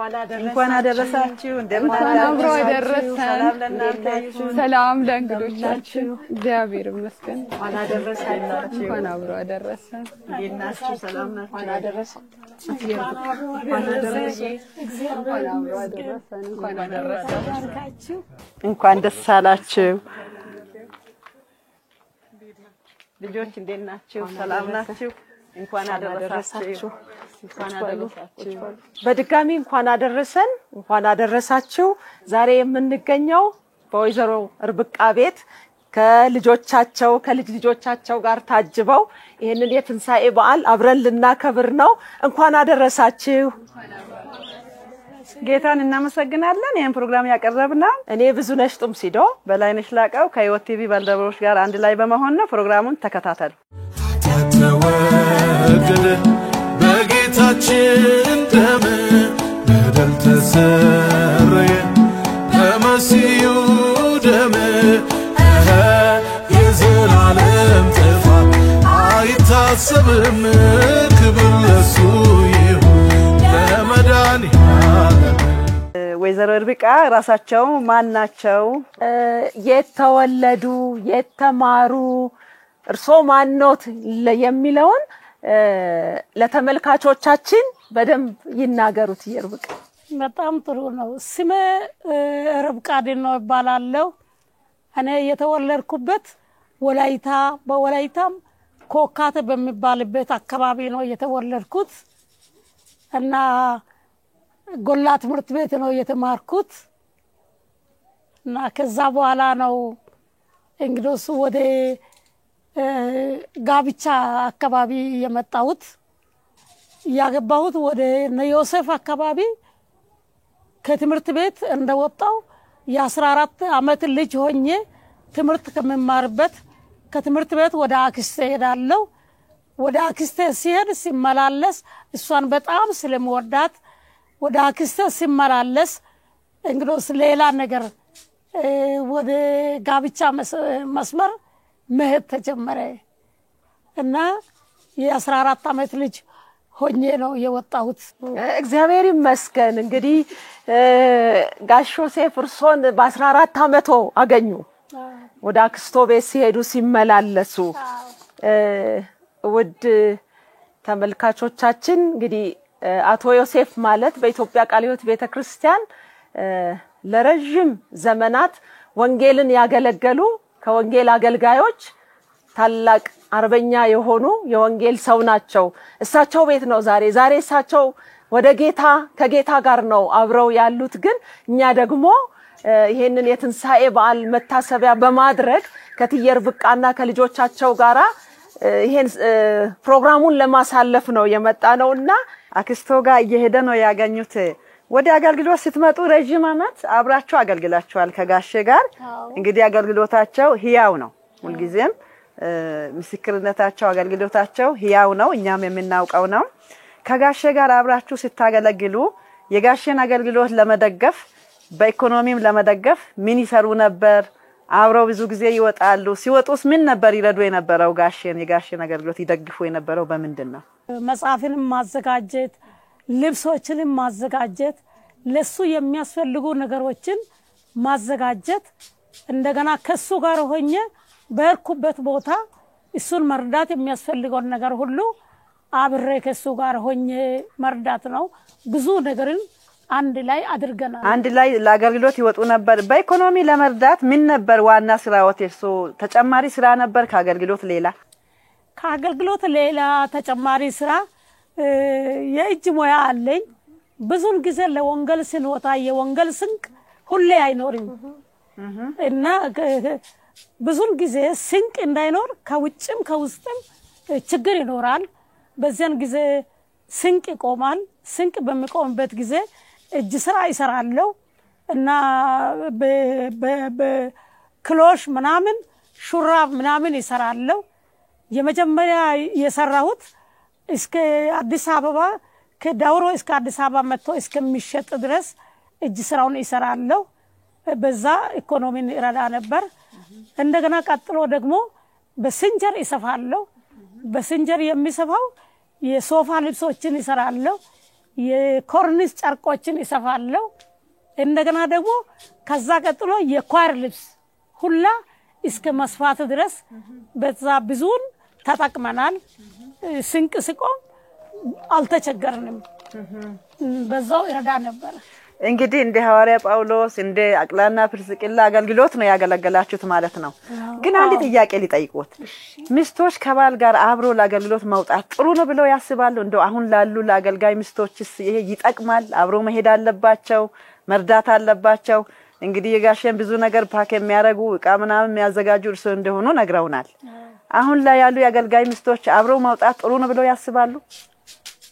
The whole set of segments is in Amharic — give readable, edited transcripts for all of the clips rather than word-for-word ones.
እንኳን አደረሳችሁ እንደምን አደረሳችሁ ሰላም ለእንግዶቻችሁ እግዚአብሔር ይመስገን እንኳን አደረሳችሁ እንኳን አብሮ አደረሰን ይናችሁ ሰላም ናችሁ እንኳን አደረሰን እንኳን አብሮ አደረሰን እንኳን አደረሳችሁ እንኳን ደስ አላችሁ ልጆች እንዴት ናችሁ ሰላም ናችሁ እንኳን አደረሳችሁ እንኳን አደረሳችሁ በድጋሚ እንኳን አደረሳችሁ ዛሬ የምንገኘው በወይዘሮ ርብቃ ቤት ከልጆቻቸው ከልጅ ልጆቻቸው ጋር ታጅበው ይሄንን የትንሳኤ በዓል አብረን ልናከብር ነው እንኳን አደረሳችሁ ጌታን እናመሰግናለን ይሄን ፕሮግራም ያቀርበናል እኔ ብዙነሽ ጡምሲዶ በላይነሽ ላቀው ከህይወት ቲቪ ባልደረቦች ጋር አንድ ላይ በመሆን ነው ፕሮግራሙን ተከታተሉ ተወደደ በጌታችን ደም በደል ተሰረየ በመሲሁ ደም የዘላለም ጥፋት አይታሰብም ክብር ለሱ ይሁን ለመድኃኒዓለም ወይዘሮ ርብቃ ራሳቸው ማን ናቸው የተወለዱ የተማሩ እርሶ ማንኖት የሚለውን ለተመልካቾቻችን በደንብ ይናገሩት ይርብቃ በጣም ጥሩ ነው ስሜ ርብቃ ዲኖ ይባላልው እኔ የተወለድኩበት ወላይታ በወላይታም ኮካተ በሚባልበት አካባቢ ነው የተወለድኩት እና ጎላ ትምህርት ቤት ነው የተማርኩት እና ከዛ በኋላ ነው እንግዲህ ወደ ጋብቻ አካባቢ የመጣሁት ያገባሁት ወደ ዮሴፍ አካባቢ ከትምህርት ቤት እንደወጣው የ14 አመት ልጅ ሆኜ ትምህርት ከመማርበት ከትምህርት ቤት ወደ አክስቴ ሄዳለሁ ወደ አክስቴ ሲሄድ ሲመላለስ እሷን በጣም ስለምወዳት ወደ አክስቴ ሲመላለስ እንግዲህ ሌላ ነገር ወደ ጋብቻ መስመር መሄድ ተጀመረ እና የ14 አመት ልጅ ሆኜ ነው የወጣሁት እግዚአብሔር ይመስገን እንግዲህ ጋሽ ዮሴፍ እርሶን በ14 አመቶ አገኙ ወደ አክስቶ ቤት ሲሄዱ ሲመላለሱ ውድ ተመልካቾቻችን እንግዲህ አቶ ዮሴፍ ማለት በኢትዮጵያ ቃለ ሕይወት ቤተክርስቲያን ለረጅም ዘመናት ወንጌልን ያገለገሉ ከወንጌል አገልጋዮች ታላቅ አርበኛ የሆኑ የወንጌል ሰው ናቸው እሳቸው ቤት ነው ዛሬ እሳቸው ወደ ጌታ ከጌታ ጋር ነው አብረው ያሉት ግን እኛ ደግሞ ይሄንን የትንሳኤ በዓል መታሰቢያ በማድረግ ከትየርብቃና ከልጆቻቸው ጋራ ይሄን ፕሮግራሙን ለማሳለፍ ነው የመጣነውና አክስቶ ጋር እየሄደ ነው ያገኙት ወደ አገልግሎት ስትመጡ ረጅም አመት አብራችሁ አገልግላችኋል ከጋሼ ጋር እንግዲህ አገልግሎታቸው ህያው ነው ሁልጊዜም ምስክርነታቸው አገልግሎታቸው ህያው ነው እኛም የምናውቀው ነው ከጋሼ ጋር አብራችሁ ስታገለግሉ የጋሼን አገልግሎት ለመደገፍ በኢኮኖሚም ለመደገፍ ምን ይሰሩ ነበር አብረው ብዙ ጊዜ ይወጣሉ ሲወጡስ ምን ነበር ይረዱ የነበረው የጋሼን አገልግሎት ይደግፉ የነበረው በምንድነው መጽሐፍንም ማዘጋጀት ልብሶችንም ማዘጋጀት ለሱ የሚያስፈልጉ ነገሮችን ማዘጋጀት እንደገና ከሱ ጋር ሆኜ በርኩበት ቦታ እሱን መርዳት የሚያስፈልገው ነገር ሁሉ አብሬ ከሱ ጋር ሆኜ መርዳት ነው ብዙ ነገርን አንድ ላይ አድርገናል አንድ ላይ ለአገልግሎት ይወጡ ነበር በኢኮኖሚ ለመርዳት ምን ነበር ዋና ስራዎት እሱ ተጨማሪ ስራ ነበር ከአገልግሎት ሌላ ተጨማሪ ስራ የእጅ ሙያ አለኝ ብዙን ጊዜ ለወንጌል ስንወጣ የወንጌል ስንቅ ሁሌ አይኖርም እና ብዙን ጊዜ ስንቅ እንዳይኖር ከውጭም ከውስጥም ችግር ይኖራል በዚያን ጊዜ ስንቅ ይቆማል ስንቅ በሚቆምበት ጊዜ እጅ ስራ ይሰራለው እና በክሎሽ ምናምን ሹራብ ምናምን ይሰራለው የመጀመሪያ የሰራሁት እስከ አዲስ አበባ ከዳውሮ እስከ አዲስ አበባ መጥቶ እስከሚሸጥ ድረስ እጅ ስራውን ይሰራለው በዛ ኢኮኖሚን ይረዳ ነበር እንደገና ቀጥሎ ደግሞ በስንጀር ይሰፋለው በስንጀር የሚሰፋው የሶፋ ልብሶችን ይሰራለው የኮርኒስ ጨርቆችን ይሰፋለሁ። እንደገና ደግሞ ከዛ ቀጥሎ የኳር ልብስ ሁላ እስከ መስፋት ድረስ በዛ ብዙን ተጠቅመናል። ስንቅ ስቆም አልተቸገርንም። በዛው ይረዳ ነበር። እንግዲህ እንደ ሐዋርያ ጳውሎስ እንደ አቅላና ፕርስቅላ አገልግሎት ነው ያገለገላችሁት ማለት ነው። ግን አንድ ጥያቄ ሊጠይቁት፣ ሚስቶች ከባል ጋር አብሮ ለአገልግሎት መውጣት ጥሩ ነው ብለው ያስባሉ? እንደው አሁን ላሉ ለአገልጋይ ሚስቶችስ ይሄ ይጠቅማል? አብሮ መሄድ አለባቸው? መርዳት አለባቸው? እንግዲህ የጋሸን ብዙ ነገር ፓክ የሚያረጉ እቃ ምናምን የሚያዘጋጁ እርሱ እንደሆኑ ነግረውናል። አሁን ላይ ያሉ የአገልጋይ ሚስቶች አብሮ መውጣት ጥሩ ነው ብለው ያስባሉ?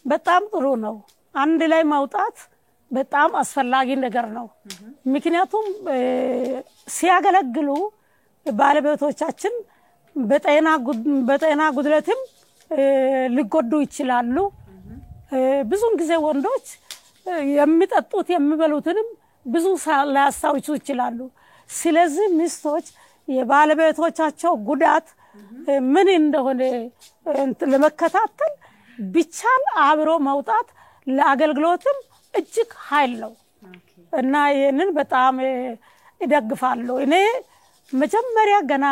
በጣም ጥሩ ነው። አንድ ላይ መውጣት በጣም አስፈላጊ ነገር ነው። ምክንያቱም ሲያገለግሉ ባለቤቶቻችን በጤና ጉድለትም ሊጎዱ ይችላሉ። ብዙን ጊዜ ወንዶች የሚጠጡት የሚበሉትንም ብዙ ላያስታውሱ ይችላሉ። ስለዚህ ሚስቶች የባለቤቶቻቸው ጉዳት ምን እንደሆነ ለመከታተል ቢቻል አብሮ መውጣት ለአገልግሎትም እጅግ ኃይል ነው እና ይሄንን በጣም ይደግፋለሁ። እኔ መጀመሪያ ገና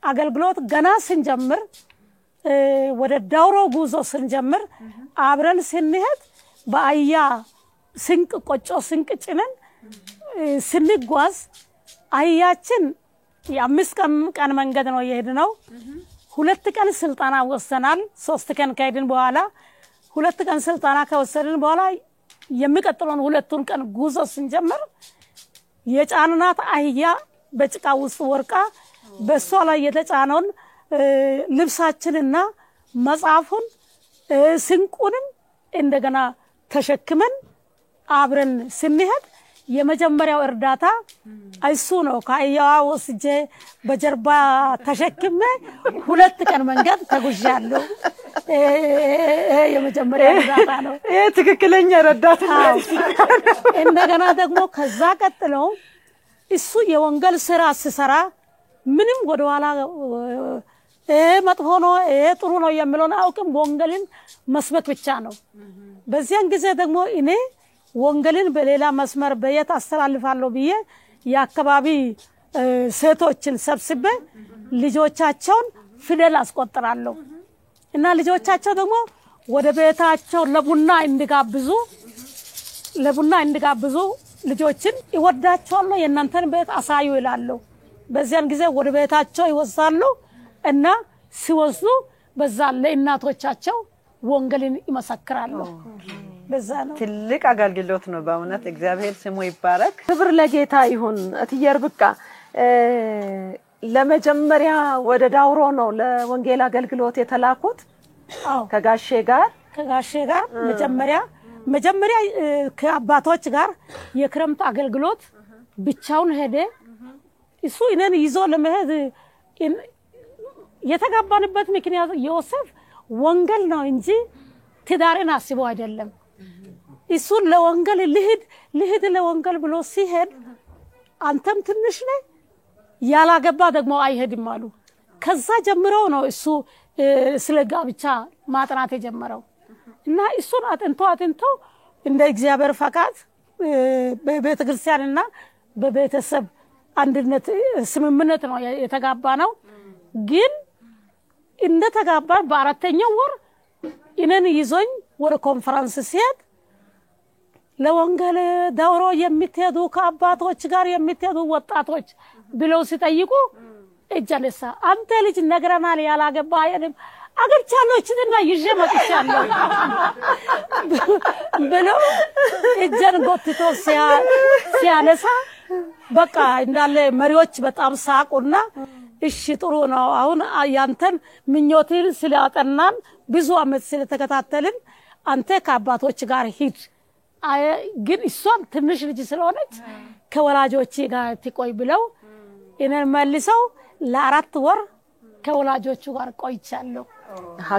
አገልግሎት ገና ስንጀምር ወደ ዳውሮ ጉዞ ስንጀምር አብረን ስንሄድ በአያ ስንቅ ቆጮ ስንቅ ጭነን ስንጓዝ አያችን የአምስት ቀን መንገድ ነው የሄድነው። 2 ቀን ስልጣና ወሰናል። 3 ቀን ከሄድን በኋላ 2 ቀን ስልጣና ከወሰድን በኋላ የሚቀጥለውን 2ቱን ቀን ጉዞ ስንጀምር የጫንናት አህያ በጭቃ ውስጥ ወርቃ በሷ ላይ የተጫነውን ልብሳችንና መጽሐፉን ስንቁንም እንደገና ተሸክመን አብረን ስንሄድ የመጀመሪያው እርዳታ አይሱ ነው። ከአህያዋ ወስጄ በጀርባ ተሸክሜ 2 ቀን መንገድ ተጉዣለሁ። የመጀመሪያ እርዳታ ነው። ትክክለኛ ረዳት ነው። እንደገና ደግሞ ከዛ ቀጥሎ እሱ የወንጌል ስራ ሲሰራ ምንም ወደኋላ መጥፎ ነው ጥሩ ነው የሚለውን አውቅም። ወንጌልን መስበክ ብቻ ነው። በዚያን ጊዜ ደግሞ እኔ ወንጌልን በሌላ መስመር በየት አስተላልፋለሁ ብዬ የአካባቢ ሴቶችን ሰብስቤ ልጆቻቸውን ፊደል አስቆጥራለሁ እና ልጆቻቸው ደግሞ ወደ ቤታቸው ለቡና እንዲጋብዙ ልጆችን ይወዳቸዋለሁ። የእናንተን ቤት አሳዩ ይላሉ። በዚያን ጊዜ ወደ ቤታቸው ይወስዳሉ እና ሲወስዱ በዛ ለእናቶቻቸው ወንጌልን ይመሰክራሉ። በዛ ነው። ትልቅ አገልግሎት ነው በእውነት። እግዚአብሔር ስሙ ይባረክ። ክብር ለጌታ ይሁን። እትየር ብቃ ለመጀመሪያ ወደ ዳውሮ ነው ለወንጌል አገልግሎት የተላኩት? አዎ ከጋሼ ጋር መጀመሪያ ከአባቶች ጋር የክረምት አገልግሎት ብቻውን ሄደ። እሱ እኔን ይዞ ለመሄድ የተጋባንበት ምክንያት ዮሴፍ ወንጌል ነው እንጂ ትዳርን አስቦ አይደለም። እሱ ለወንጌል ልሂድ ለወንጌል ብሎ ሲሄድ አንተም ትንሽ ነህ ያላገባ ደግሞ አይሄድም አሉ። ከዛ ጀምሮ ነው እሱ ስለ ጋብቻ ማጥናት የጀመረው እና እሱን አጥንቶ እንደ እግዚአብሔር ፈቃድ በቤተክርስቲያንና በቤተሰብ አንድነት ስምምነት ነው የተጋባ ነው። ግን እንደ ተጋባ በአራተኛው ወር እኔን ይዞኝ ወደ ኮንፈረንስ ሲሄድ ለወንጌል ዳውሮ የምትሄዱ ከአባቶች ጋር የምትሄዱ ወጣቶች ብለው ሲጠይቁ እጀለሳ አንተ ልጅ ነግረናል ያላገባ አይደለም አገብቻለሁ እቺና ይዤ መጥቻለሁ ብለው እጀን ጎትቶ ሲያነሳ በቃ እንዳለ መሪዎች በጣም ሳቁና እሺ ጥሩ ነው አሁን ያንተን ምኞትን ስለአጠናን ብዙ አመት ስለተከታተልን አንተ ከአባቶች ጋር ሂድ። ግን እሷም ትንሽ ልጅ ስለሆነች ከወላጆቼ ጋር ትቆይ ብለው እኔን መልሰው ለ4 ወር ከወላጆቹ ጋር ቆይቻለሁ።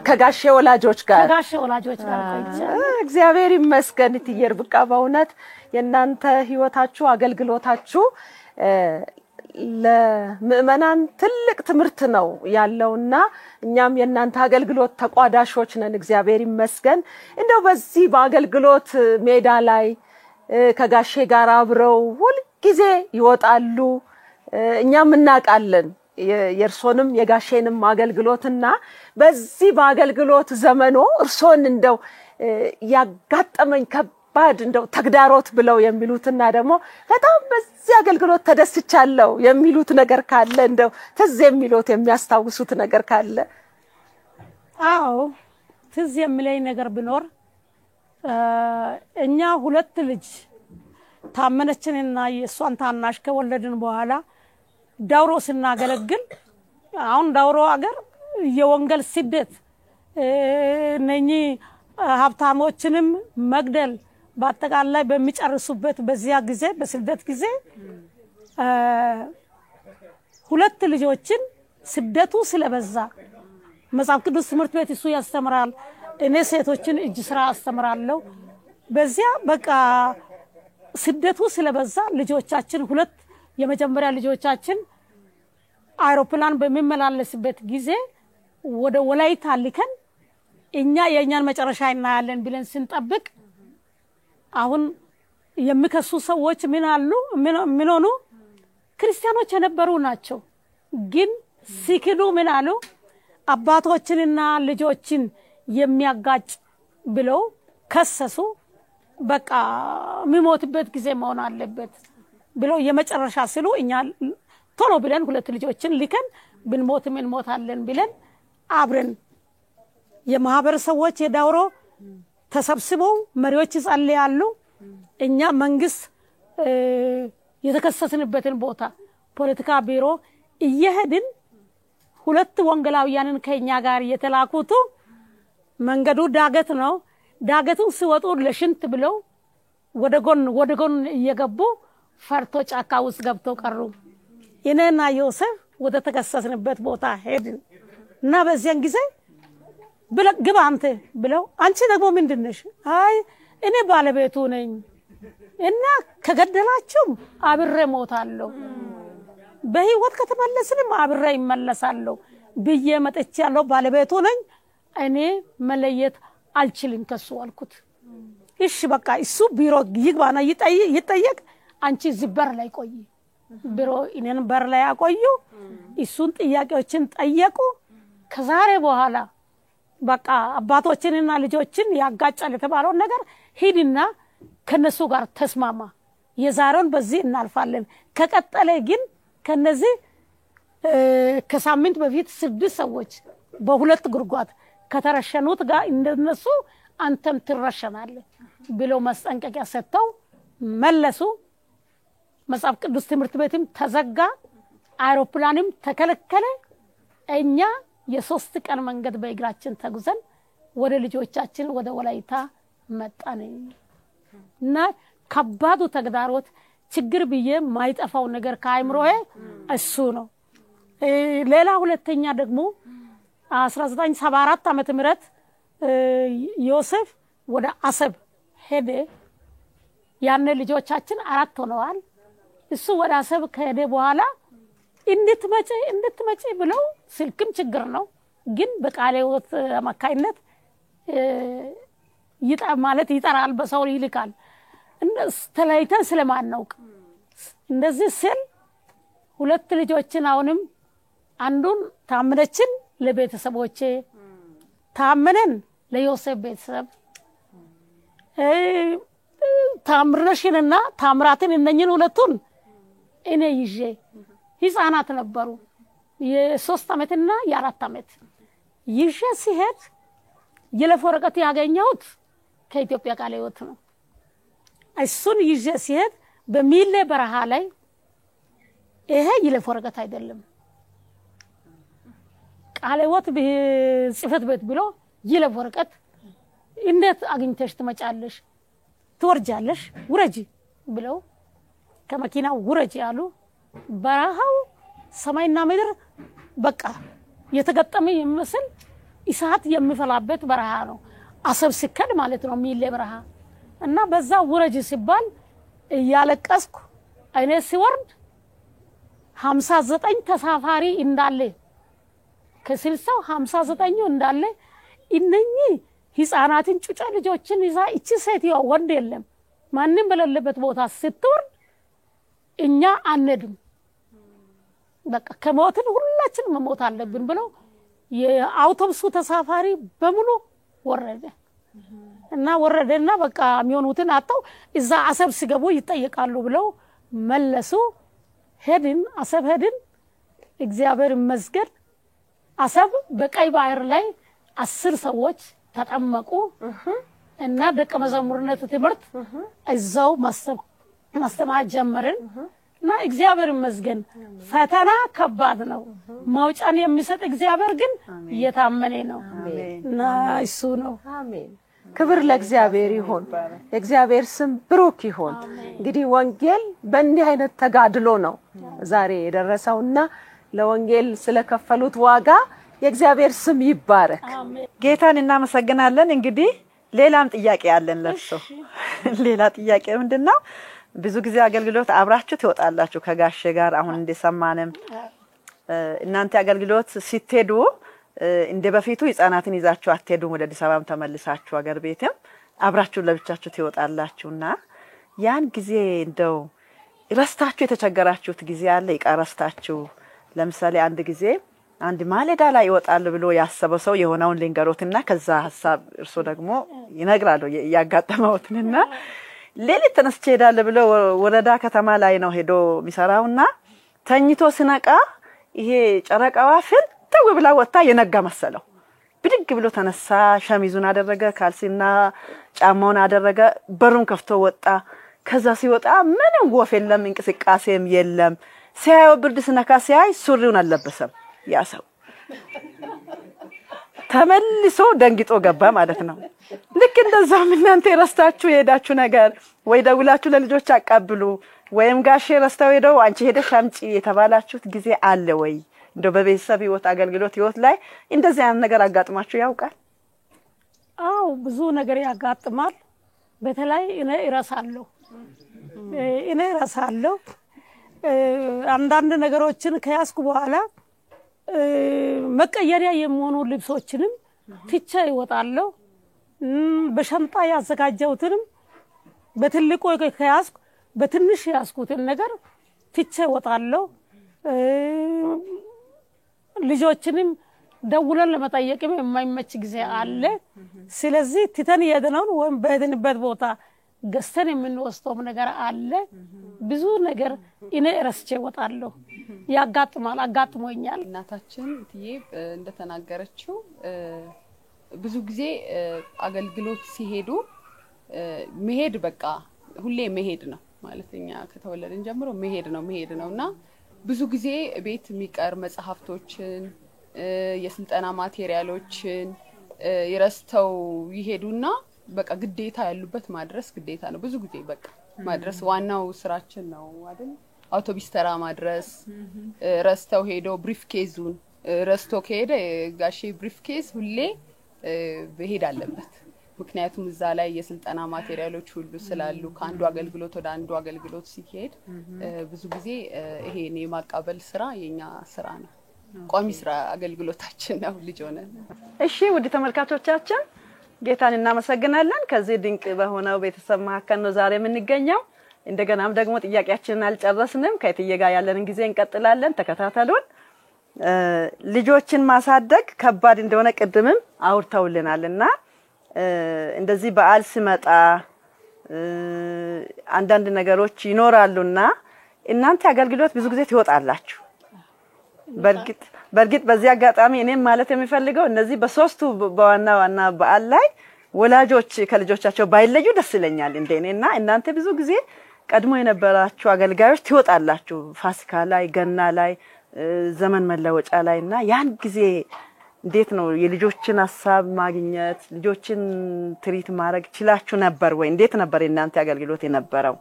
ከጋሼ ወላጆች ጋር ቆይቻለሁ። እግዚአብሔር ይመስገን። እትየር ብቃ በእውነት የናንተ ህይወታችሁ አገልግሎታችሁ ለምእመናን ትልቅ ትምህርት ነው ያለውና እኛም የናንተ አገልግሎት ተቋዳሾች ነን እግዚአብሔር ይመስገን እንደው በዚህ በአገልግሎት ሜዳ ላይ ከጋሼ ጋር አብረው ሁሉ ጊዜ ይወጣሉ እኛም እናቃለን የርሶንም የጋሼንም አገልግሎትና በዚህ በአገልግሎት ዘመኖ እርሶን እንደው ያጋጠመኝ ከባድ እንደው ተግዳሮት ብለው የሚሉትና ደግሞ በጣም በዚህ አገልግሎት ተደስቻለሁ የሚሉት ነገር ካለ እንደው ትዝ የሚሉት የሚያስታውሱት ነገር ካለ አዎ ትዝ የሚለኝ ነገር ቢኖር እኛ ሁለት ልጅ ታመነችንና የሷን ታናሽ ከወለድን በኋላ ዳውሮ ስናገለግል አሁን ዳውሮ ሀገር የወንጌል ስደት ነኝ ሀብታሞችንም መግደል በአጠቃላይ በሚጨርሱበት በዚያ ጊዜ በስደት ጊዜ ሁለት ልጆችን ስደቱ ስለበዛ መጽሐፍ ቅዱስ ትምህርት ቤት እሱ ያስተምራል እኔ ሴቶችን እጅ ስራ አስተምራለሁ በዚያ በቃ ስደቱ ስለበዛ ልጆቻችን ሁለት የመጀመሪያ ልጆቻችን አይሮፕላን በሚመላለስበት ጊዜ ወደ ወላይታ ልከን እኛ የኛን መጨረሻ እናያለን ብለን ስንጠብቅ አሁን የሚከሱ ሰዎች ምን ሆኑ ክርስቲያኖች የነበሩ ናቸው ግን ሲክዱ ምን አሉ አባቶችንና ልጆችን የሚያጋጭ ብለው ከሰሱ በቃ የሚሞትበት ጊዜ መሆን አለበት ብለው የመጨረሻ ሲሉ እኛ ቶሎ ብለን ሁለት ልጆችን ልከን ብንሞትም እንሞታለን ብለን አብረን የማህበር ሰዎች የዳውሮ ተሰብስበው መሪዎች ይጸልያሉ እኛ መንግስት የተከሰስንበትን ቦታ ፖለቲካ ቢሮ እየሄድን ሁለት ወንጌላውያንን ከኛ ጋር የተላኩቱ መንገዱ ዳገት ነው ዳገቱን ሲወጡ ለሽንት ብለው ወደ ጎን እየገቡ ፈርቶ ጫካ ውስጥ ገብተው ቀሩ እኔና ዮሴፍ ወደ ተከሰስንበት ቦታ ሄድን እና በዚያን ጊዜ ግባ አንተ ብለው አንቺ ደግሞ ምንድነሽ አይ እኔ ባለቤቱ ነኝ እና ከገደላችሁ አብሬ ሞታለሁ በህይወት ከተመለስንም አብሬ ይመለሳለሁ ብዬ መጥቻለሁ ባለቤቱ ነኝ እኔ መለየት አልችልም ከሱ አልኩት እሺ በቃ እሱ ቢሮ ይግባና ይጠየቅ አንቺ ዝበር ላይ ቆይ ቢሮ እኔን በር ላይ አቆዩ እሱን ጥያቄዎችን ጠየቁ ከዛሬ በኋላ በቃ አባቶችንና ልጆችን ያጋጫል የተባለው ነገር ሂድና ከነሱ ጋር ተስማማ የዛሬውን በዚህ እናልፋለን ከቀጠለ ግን ከነዚህ ከሳምንት በፊት 6 ሰዎች በሁለት ጉርጓት ከተረሸኑት ጋር እንደነሱ አንተም ትረሸናለህ ብለው ማስጠንቀቂያ ሰጥተው መለሱ መጽሐፍ ቅዱስ ትምህርት ቤትም ተዘጋ አይሮፕላንም ተከለከለ እኛ የ3 ቀን መንገድ በእግራችን ተጉዘን ወደ ልጆቻችን ወደ ወላይታ መጣን እና ከባዱ ተግዳሮት ችግር ብዬ ማይጠፋው ነገር ከአይምሮዬ እሱ ነው ሌላ ሁለተኛ ደግሞ 1974 ዓመተ ምህረት ዮሴፍ ወደ አሰብ ሄደ ያነ ልጆቻችን 4 ሆነዋል እሱ ወደ አሰብ ከሄደ በኋላ እንድትመጪ ብለው ስልክም ችግር ነው ግን በቃሌዎት አማካይነት ይጠራል በሰው ይልካል ተለይተን ስለማናውቅ እንደዚህ ስል ሁለት ልጆችን አሁንም አንዱን ታምነችን ለቤተሰቦቼ ታምነን ለዮሴፍ ቤተሰብ ታምረሽንና ታምራትን እነኝን ሁለቱን እኔ ይዤ ህፃናት ነበሩ የ3 አመትና የ4 አመት ይዤ ሲሄድ የለፎረቀት ያገኘሁት ከኢትዮጵያ ቃለ ሕይወት ነው እሱን ይዤ ሲሄድ በሚሌ በረሃ ላይ ይሄ የለፎረቀት አይደለም ቃለ ሕይወት ጽፈት ቤት ብሎ የለፎረቀት እንዴት አግኝተሽ ትመጫለሽ ትወርጃለሽ ውረጂ ብለው ከመኪናው ውረጂ ያሉ በረሃው ሰማይና ምድር በቃ የተገጠመ የሚመስል ኢሳት የሚፈላበት በረሃ ነው አሰብ ሲከድ ማለት ነው ሚሌ በረሃ እና በዛ ውረጂ ሲባል ያለቀስኩ አይኔ ሲወርድ 59 ተሳፋሪ እንዳለ ከ60 59 እንዳለ እነኚህ ህፃናትን ጩጫ ልጆችን ይዛ እቺ ሴትዮ ወንድ የለም ማንንም በሌለበት ቦታ ስትወርድ እኛ አንድም በቃ ከሞትን ሁላችን መሞት አለብን ብለው የአውቶቡሱ ተሳፋሪ በሙሉ ወረደ እና ወረደና በቃ የሚሆኑትን አጣው እዛ አሰብ ሲገቡ ይጠየቃሉ ብለው መለሱ ሄድን አሰብ ሄድን እግዚአብሔር ይመስገን አሰብ በቀይ ባህር ላይ 10 ሰዎች ተጠመቁ እና ደቀ መዛሙርነት ትምህርት እዛው ማስተማር ጀመርን እና እግዚአብሔር ይመስገን ፈተና ከባድ ነው ማውጫን የሚሰጥ እግዚአብሔር ግን የታመነ ነው እና እሱ ነው አሜን ክብር ለእግዚአብሔር ይሁን የእግዚአብሔር ስም ብሩክ ይሁን እንግዲህ ወንጌል በእንዲህ አይነት ተጋድሎ ነው ዛሬ የደረሰውና ለወንጌል ስለከፈሉት ዋጋ የእግዚአብሔር ስም ይባረክ ጌታን እናመሰግናለን እንግዲህ ሌላም ጥያቄ አለን ለርሶ ሌላ ጥያቄ ምንድነው ብዙ ጊዜ አገልግሎት አብራችሁ ትወጣላችሁ ከጋሼ ጋር አሁን እንደሰማንም እናንተ አገልግሎት ሲትሄዱ እንደ በፊቱ ህፃናትን ይዛችሁ አትሄዱም ወደ አዲስ አበባም ተመልሳችሁ አገር ቤትም አብራችሁ ለብቻችሁ ትወጣላችሁና ያን ጊዜ እንደው ረስታችሁ የተቸገራችሁት ጊዜ አለ ይቃረስታችሁ ለምሳሌ አንድ ጊዜ አንድ ማለዳ ላይ ይወጣል ብሎ ያሰበው ሰው የሆነውን ሊንገሮትና ከዛ ሐሳብ እርሶ ደግሞ ይነግራሉ ያጋጠመውትና ሌሊት ተነስቼ ሄዳለ ብሎ ወረዳ ከተማ ላይ ነው ሄዶ ሚሰራውና ተኝቶ ሲነቃ ይሄ ጨረቃዋ ፍንጥው ብላ ወጣ የነጋ መሰለው ብድግ ብሎ ተነሳ ሸሚዙን አደረገ ካልሲና ጫማውን አደረገ በሩን ከፍቶ ወጣ ከዛ ሲወጣ ምንም ወፍ የለም እንቅስቃሴም የለም ሲያየው ብርድ ስነካ ሲያይ ሱሪውን አለበሰም ያሰው ተመልሶ ደንግጦ ገባ ማለት ነው ልክ እንደዛም እናንተ ረስታችሁ የሄዳችሁ ነገር ወይ ደውላችሁ ለልጆች አቀብሉ ወይም ጋሼ ረስታው ሄደው አንቺ ሄደሽ አምጪ የተባላችሁት ጊዜ አለ ወይ እንደ በቤተሰብ ህይወት አገልግሎት ህይወት ላይ እንደዚህ አይነት ነገር አጋጥማችሁ ያውቃል አው ብዙ ነገር ያጋጥማል በተለይ እኔ እራሳለሁ አንዳንድ ነገሮችን ከያስኩ በኋላ መቀየሪያ የሚሆኑ ልብሶችንም ትቼ ይወጣለሁ በሻንጣ ያዘጋጀውትንም በትልቁ ከያስኩ በትንሽ ያስኩትን ነገር ትቼ ይወጣለሁ ልጆችንም ደውለን ለመጠየቅም የማይመች ጊዜ አለ ስለዚህ ትተን የደነውን ወይም በሄድንበት ቦታ ገስተን የምንወስደው ነገር አለ ብዙ ነገር እኔ ረስቼ ወጣለሁ ያጋጥማል አጋጥሞኛል እናታችን ትዬ እንደተናገረችው ብዙ ጊዜ አገልግሎት ሲሄዱ መሄድ በቃ ሁሌ መሄድ ነው ማለትኛ ከተወለደን ጀምሮ መሄድ ነውና ብዙ ጊዜ ቤት የሚቀር መጽሐፍቶችን የስልጠና ማቴሪያሎችን ይረስተው ይሄዱና በቃ ግዴታ ያሉበት ማድረስ ግዴታ ነው ብዙ ጊዜ በቃ ማድረስ ዋናው ስራችን ነው አይደል አውቶቡስ ተራ ማድረስ ረስተው ሄዶ ብሪፍኬዙን ረስቶ ከሄደ ጋሼ ብሪፍኬዝ ሁሌ በሄድ አለበት ምክንያቱም እዛ ላይ የስልጠና ማቴሪያሎች ሁሉ ስላሉ ከአንዱ አገልግሎት ወደ አንዱ አገልግሎት ሲሄድ ብዙ ጊዜ ይሄን የማቃበል ስራ የኛ ስራ ነው ቋሚ ስራ አገልግሎታችን ነው ልጅ ሆነን እሺ ውድ ተመልካቾቻችን ጌታን እናመሰግናለን ከዚህ ድንቅ በሆነው ቤተሰብ መካከል ነው ዛሬ የምንገኘው እንደገናም ደግሞ ጥያቄያችንን አልጨረስንም ከእትዬ ጋር ያለንን ጊዜ እንቀጥላለን ተከታተሉን ልጆችን ማሳደግ ከባድ እንደሆነ ቅድምም አውርተውልናልና እንደዚህ በዓል ሲመጣ አንዳንድ ነገሮች ይኖራሉና እናንተ አገልግሎት ብዙ ጊዜ ትወጣላችሁ በርግጥ በዚህ አጋጣሚ እኔም ማለት የሚፈልገው እነዚህ በሶስቱ በዋና በዓል ላይ ወላጆች ከልጆቻቸው ባይለዩ ደስ ይለኛል እንደኔና እናንተ ብዙ ጊዜ ቀድሞ የነበራችሁ አገልጋዮች ትወጣላችሁ ፋሲካ ላይ ገና ላይ ዘመን መለወጫ ላይና ያን ጊዜ እንዴት ነው የልጆችን ሐሳብ ማግኘት ልጆችን ትሪት ማድረግ ይችላችሁ ነበር ወይ እንዴት ነበር እናንተ አገልግሎት የነበረው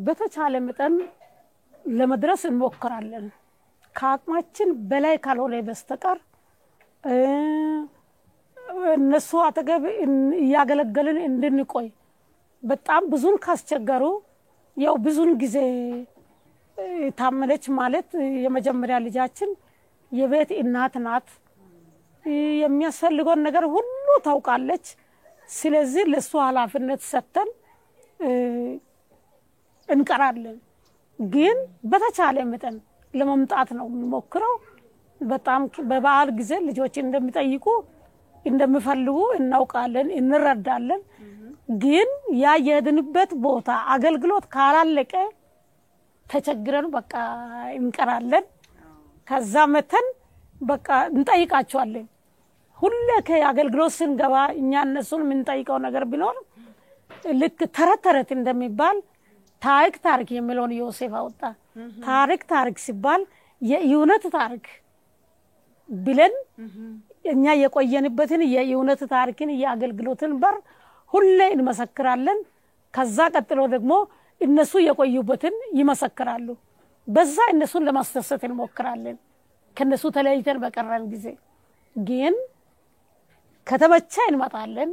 በተቻለ መጠን ለመድረስ እንሞክራለን ከአቅማችን በላይ ካልሆነ በስተቀር እነሱ አጠገብ ያገለገልን እንድንቆይ በጣም ብዙን ካስቸገሩ ያው ብዙን ጊዜ ታመነች ማለት የመጀመሪያ ልጃችን የቤት እናት ናት። የሚያስፈልገውን ነገር ሁሉ ታውቃለች። ስለዚህ ለሷ ኃላፊነት ሰጥተን እንቀራለን። ግን በተቻለ መጠን ለመምጣት ነው የምንሞክረው። በጣም በበዓል ጊዜ ልጆች እንደሚጠይቁ እንደሚፈልጉ እናውቃለን፣ እንረዳለን። ግን ያ የሄድንበት ቦታ አገልግሎት ካላለቀ ተቸግረን በቃ እንቀራለን። ከዛ መተን በቃ እንጠይቃቸዋለን። ሁሌ ከአገልግሎት ስንገባ እኛ እነሱን የምንጠይቀው ነገር ቢኖር ልክ ተረት እንደሚባል ታሪክ የሚለውን ዮሴፍ አወጣ። ታሪክ ሲባል የእውነት ታሪክ ብለን እኛ የቆየንበትን የእውነት ታሪክን የአገልግሎትን በር ሁሌ እንመሰክራለን። ከዛ ቀጥሎ ደግሞ እነሱ የቆዩበትን ይመሰክራሉ። በዛ እነሱን ለማስተሰት እንሞክራለን። ከነሱ ተለይተን በቀረን ጊዜ ግን ከተመቸ እንመጣለን።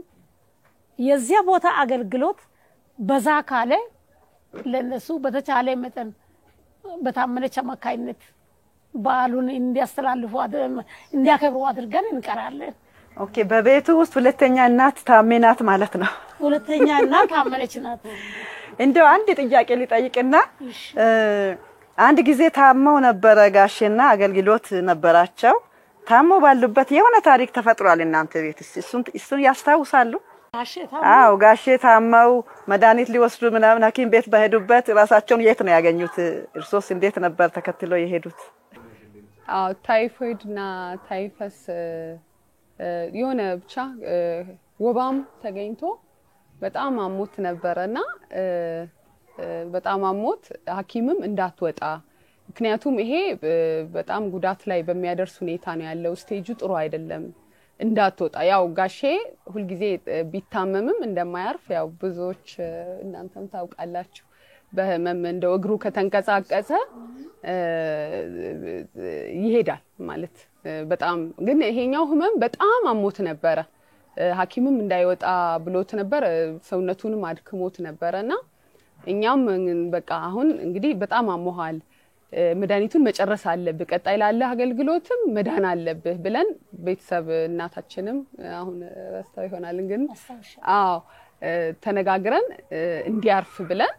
የዚያ ቦታ አገልግሎት በዛ ካለ ለነሱ በተቻለ መጠን በታመነች አማካይነት በዓሉን እንዲያስተላልፉ እንዲያከብሩ አድርገን እንቀራለን። ኦኬ። በቤቱ ውስጥ ሁለተኛ እናት ታመናት ማለት ነው። ሁለተኛ እናት ታመነች ናት። እንደው አንድ ጥያቄ ልጠይቅና አንድ ጊዜ ታመው ነበረ ጋሼና አገልግሎት ነበራቸው። ታመው ባሉበት የሆነ ታሪክ ተፈጥሯል እናንተ ቤት። እሱን ያስታውሳሉ? አዎ፣ ጋሼ ታመው መድኃኒት ሊወስዱ ምናምን ሐኪም ቤት በሄዱበት ራሳቸውን የት ነው ያገኙት? እርሶስ እንዴት ነበር ተከትለው የሄዱት? አዎ፣ ታይፎይድና ታይፈስ የሆነ ብቻ ወባም ተገኝቶ በጣም አሞት ነበርና በጣም አሞት ሐኪምም እንዳትወጣ ምክንያቱም ይሄ በጣም ጉዳት ላይ በሚያደርስ ሁኔታ ነው ያለው፣ ስቴጁ ጥሩ አይደለም እንዳትወጣ። ያው ጋሼ ሁሉ ጊዜ ቢታመምም እንደማያርፍ ያው ብዙዎች እናንተም ታውቃላችሁ። በህመም እንደው እግሩ ከተንቀሳቀሰ ይሄዳል ማለት በጣም ግን ይሄኛው ህመም በጣም አሞት ነበር። ሐኪምም እንዳይወጣ ብሎት ነበር፣ ሰውነቱንም አድክሞት ነበርና እኛም በቃ አሁን እንግዲህ በጣም አሞሃል፣ መድኃኒቱን መጨረስ አለብህ፣ ቀጣይ ላለ አገልግሎትም መዳን አለብህ ብለን ቤተሰብ እናታችንም አሁን ራስታው ይሆናል ግን አዎ ተነጋግረን እንዲያርፍ ብለን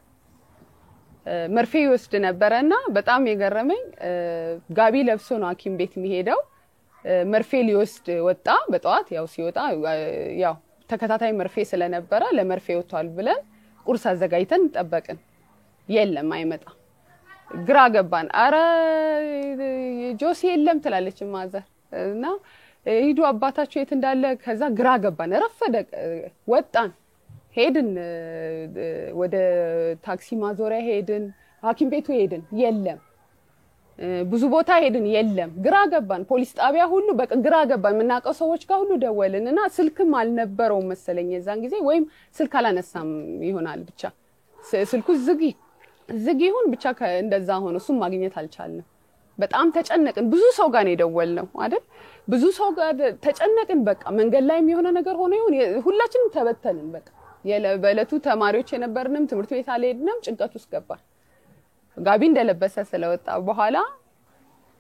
መርፌ ይወስድ ነበርና በጣም የገረመኝ ጋቢ ለብሶ ነው ሐኪም ቤት የሚሄደው። መርፌ ሊወስድ ወጣ። በጠዋት ያው ሲወጣ ያው ተከታታይ መርፌ ስለነበረ ለመርፌ ወጥቷል ብለን ቁርስ አዘጋጅተን ጠበቅን። የለም አይመጣ። ግራ ገባን። አረ ጆሲ የለም ትላለች ማዘር እና ሂዱ አባታችሁ የት እንዳለ። ከዛ ግራ ገባን። ረፈደ። ወጣን ሄድን፣ ወደ ታክሲ ማዞሪያ ሄድን፣ ሐኪም ቤቱ ሄድን፣ የለም። ብዙ ቦታ ሄድን፣ የለም። ግራ ገባን። ፖሊስ ጣቢያ ሁሉ በቃ ግራ ገባን። ምናቀው ሰዎች ጋር ሁሉ ደወልንና ስልክም አልነበረው መሰለኝ የዛን ጊዜ፣ ወይም ስልክ አላነሳም ይሆናል ብቻ ስልኩ ዝግ ይሁን ብቻ እንደዛ ሆነ። እሱም ማግኘት አልቻልንም። በጣም ተጨነቅን። ብዙ ሰው ጋር ነው የደወልነው አይደል? ብዙ ሰው ጋር ተጨነቅን። በቃ መንገድ ላይ የሚሆነ ነገር ሆነ ይሁን ሁላችንም ተበተንን። በቃ በእለቱ ተማሪዎች የነበርንም ትምህርት ቤት አልሄድንም። ጭንቀት ውስጥ ገባን። ጋቢ እንደለበሰ ስለወጣ በኋላ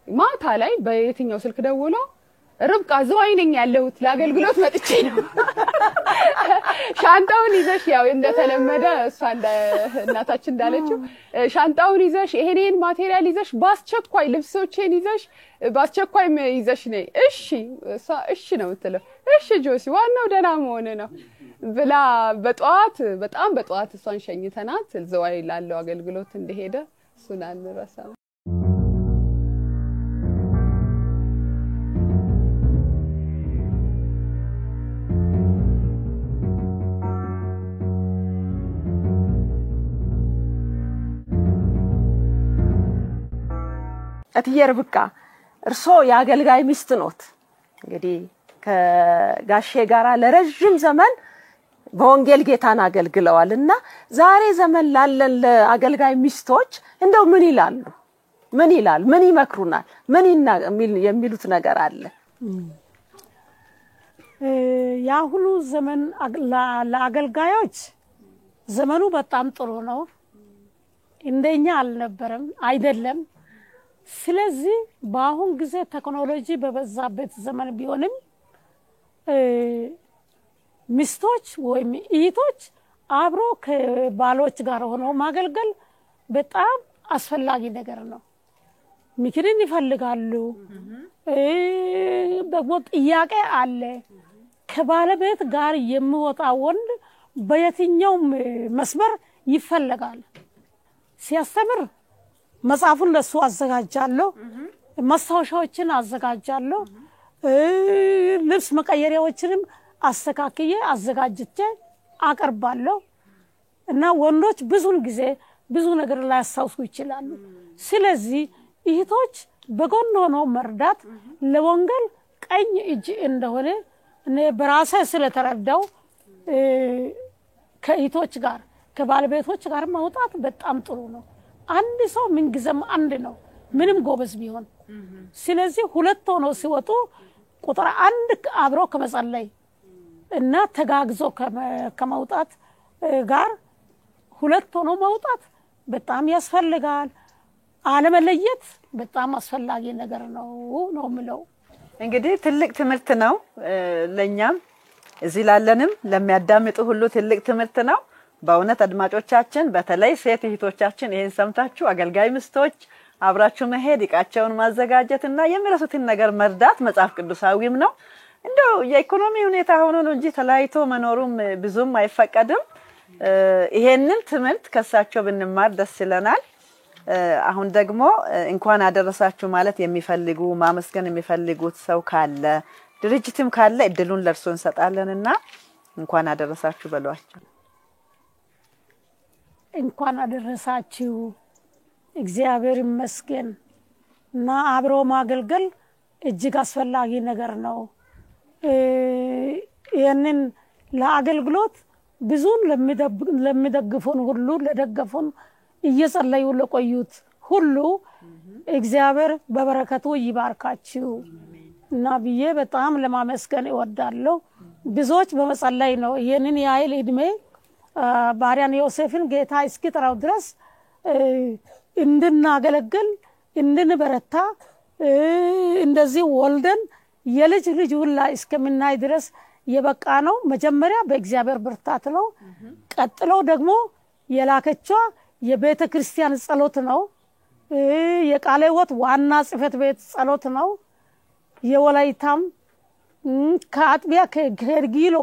ማታ ላይ በየትኛው ስልክ ደውሎ ርብቃ ዝዋይ ነኝ ያለሁት ለአገልግሎት መጥቼ ነው፣ ሻንጣውን ይዘሽ ያው እንደተለመደ እሷ እናታችን እንዳለችው ሻንጣውን ይዘሽ ይሄን ማቴሪያል ይዘሽ ባስቸኳይ ልብሶቼን ይዘሽ ባስቸኳይ ይዘሽ ነይ። እሺ እሷ እሺ ነው የምትለው። እሺ ጆሲ ዋናው ደህና መሆን ነው ብላ በጠዋት በጣም በጠዋት እሷን ሸኝተናት ዝዋይ ላለው አገልግሎት እንደሄደ እሱን አንረሳም። እትዬ ርብቃ እርሶ የአገልጋይ ሚስት ኖት። እንግዲህ ከጋሼ ጋራ ለረጅም ዘመን በወንጌል ጌታን አገልግለዋልና ዛሬ ዘመን ላለን ለአገልጋይ ሚስቶች እንደው ምን ይላሉ? ምን ይመክሩናል? ምን የሚሉት ነገር አለ? ያ ሁሉ ዘመን ለአገልጋዮች ዘመኑ በጣም ጥሩ ነው። እንደኛ አልነበረም አይደለም። ስለዚህ በአሁን ጊዜ ቴክኖሎጂ በበዛበት ዘመን ቢሆንም ሚስቶች ወይም እህቶች አብሮ ከባሎች ጋር ሆነው ማገልገል በጣም አስፈላጊ ነገር ነው። ምክርን ይፈልጋሉ። ደግሞ ጥያቄ አለ። ከባለቤት ጋር የሚወጣ ወንድ በየትኛውም መስመር ይፈልጋል። ሲያስተምር መጽሐፉን ለሱ አዘጋጃለሁ፣ ማስታወሻዎችን አዘጋጃለሁ፣ ልብስ መቀየሪያዎችንም አስተካክዬ አዘጋጅቼ አቀርባለሁ እና ወንዶች ብዙን ጊዜ ብዙ ነገር ላይ ያሳውሱ ይችላሉ። ስለዚህ እህቶች በጎን ሆነው መርዳት ለወንጌል ቀኝ እጅ እንደሆነ እኔ በራሴ ስለተረዳው ከእህቶች ጋር ከባለቤቶች ጋር መውጣት በጣም ጥሩ ነው። አንድ ሰው ምን ጊዜም አንድ ነው ምንም ጎበዝ ቢሆን። ስለዚህ ሁለት ሆነው ሲወጡ ቁጥር አንድ አብሮ ከመጸለይ እና ተጋግዞ ከመውጣት ጋር ሁለት ሆኖ መውጣት በጣም ያስፈልጋል። አለመለየት በጣም አስፈላጊ ነገር ነው የምለው። እንግዲህ ትልቅ ትምህርት ነው ለኛም እዚህ ላለንም ለሚያዳምጡ ሁሉ ትልቅ ትምህርት ነው። በእውነት አድማጮቻችን በተለይ ሴት እህቶቻችን ይሄን ሰምታችሁ አገልጋይ ሚስቶች አብራችሁ መሄድ ዕቃቸውን ማዘጋጀትና የሚረሱትን ነገር መርዳት መጽሐፍ ቅዱሳዊም ነው። እንደው የኢኮኖሚ ሁኔታ ሆኖ ነው እንጂ ተላይቶ መኖሩም ብዙም አይፈቀድም። ይሄንን ትምህርት ከሳቸው ብንማር ደስ ይለናል። አሁን ደግሞ እንኳን አደረሳችሁ ማለት የሚፈልጉ ማመስገን የሚፈልጉት ሰው ካለ ድርጅትም ካለ እድሉን ለርሶ እንሰጣለንና እንኳን አደረሳችሁ በሏቸው። እንኳን አደረሳችሁ። እግዚአብሔር ይመስገን እና አብሮ ማገልገል እጅግ አስፈላጊ ነገር ነው። ይሄንን ለአገልግሎት ብዙን ለሚደግፉን ሁሉ ለደገፉን እየጸለዩ ለቆዩት ሁሉ እግዚአብሔር በበረከቱ ይባርካችሁ እና ብዬ በጣም ለማመስገን እወዳለሁ። ብዙዎች በመጸለይ ነው ይሄንን ያህል እድሜ ባሪያን ዮሴፍን ጌታ እስኪጠራው ድረስ እንድናገለግል እንድንበረታ እንደዚህ ወልደን የልጅ ልጅ ሁላ እስከምናይ ድረስ የበቃ ነው። መጀመሪያ በእግዚአብሔር ብርታት ነው። ቀጥሎ ደግሞ የላከቿ የቤተ ክርስቲያን ጸሎት ነው። የቃለ ሕይወት ዋና ጽሕፈት ቤት ጸሎት ነው። የወላይታም ከአጥቢያ ከርጊሎ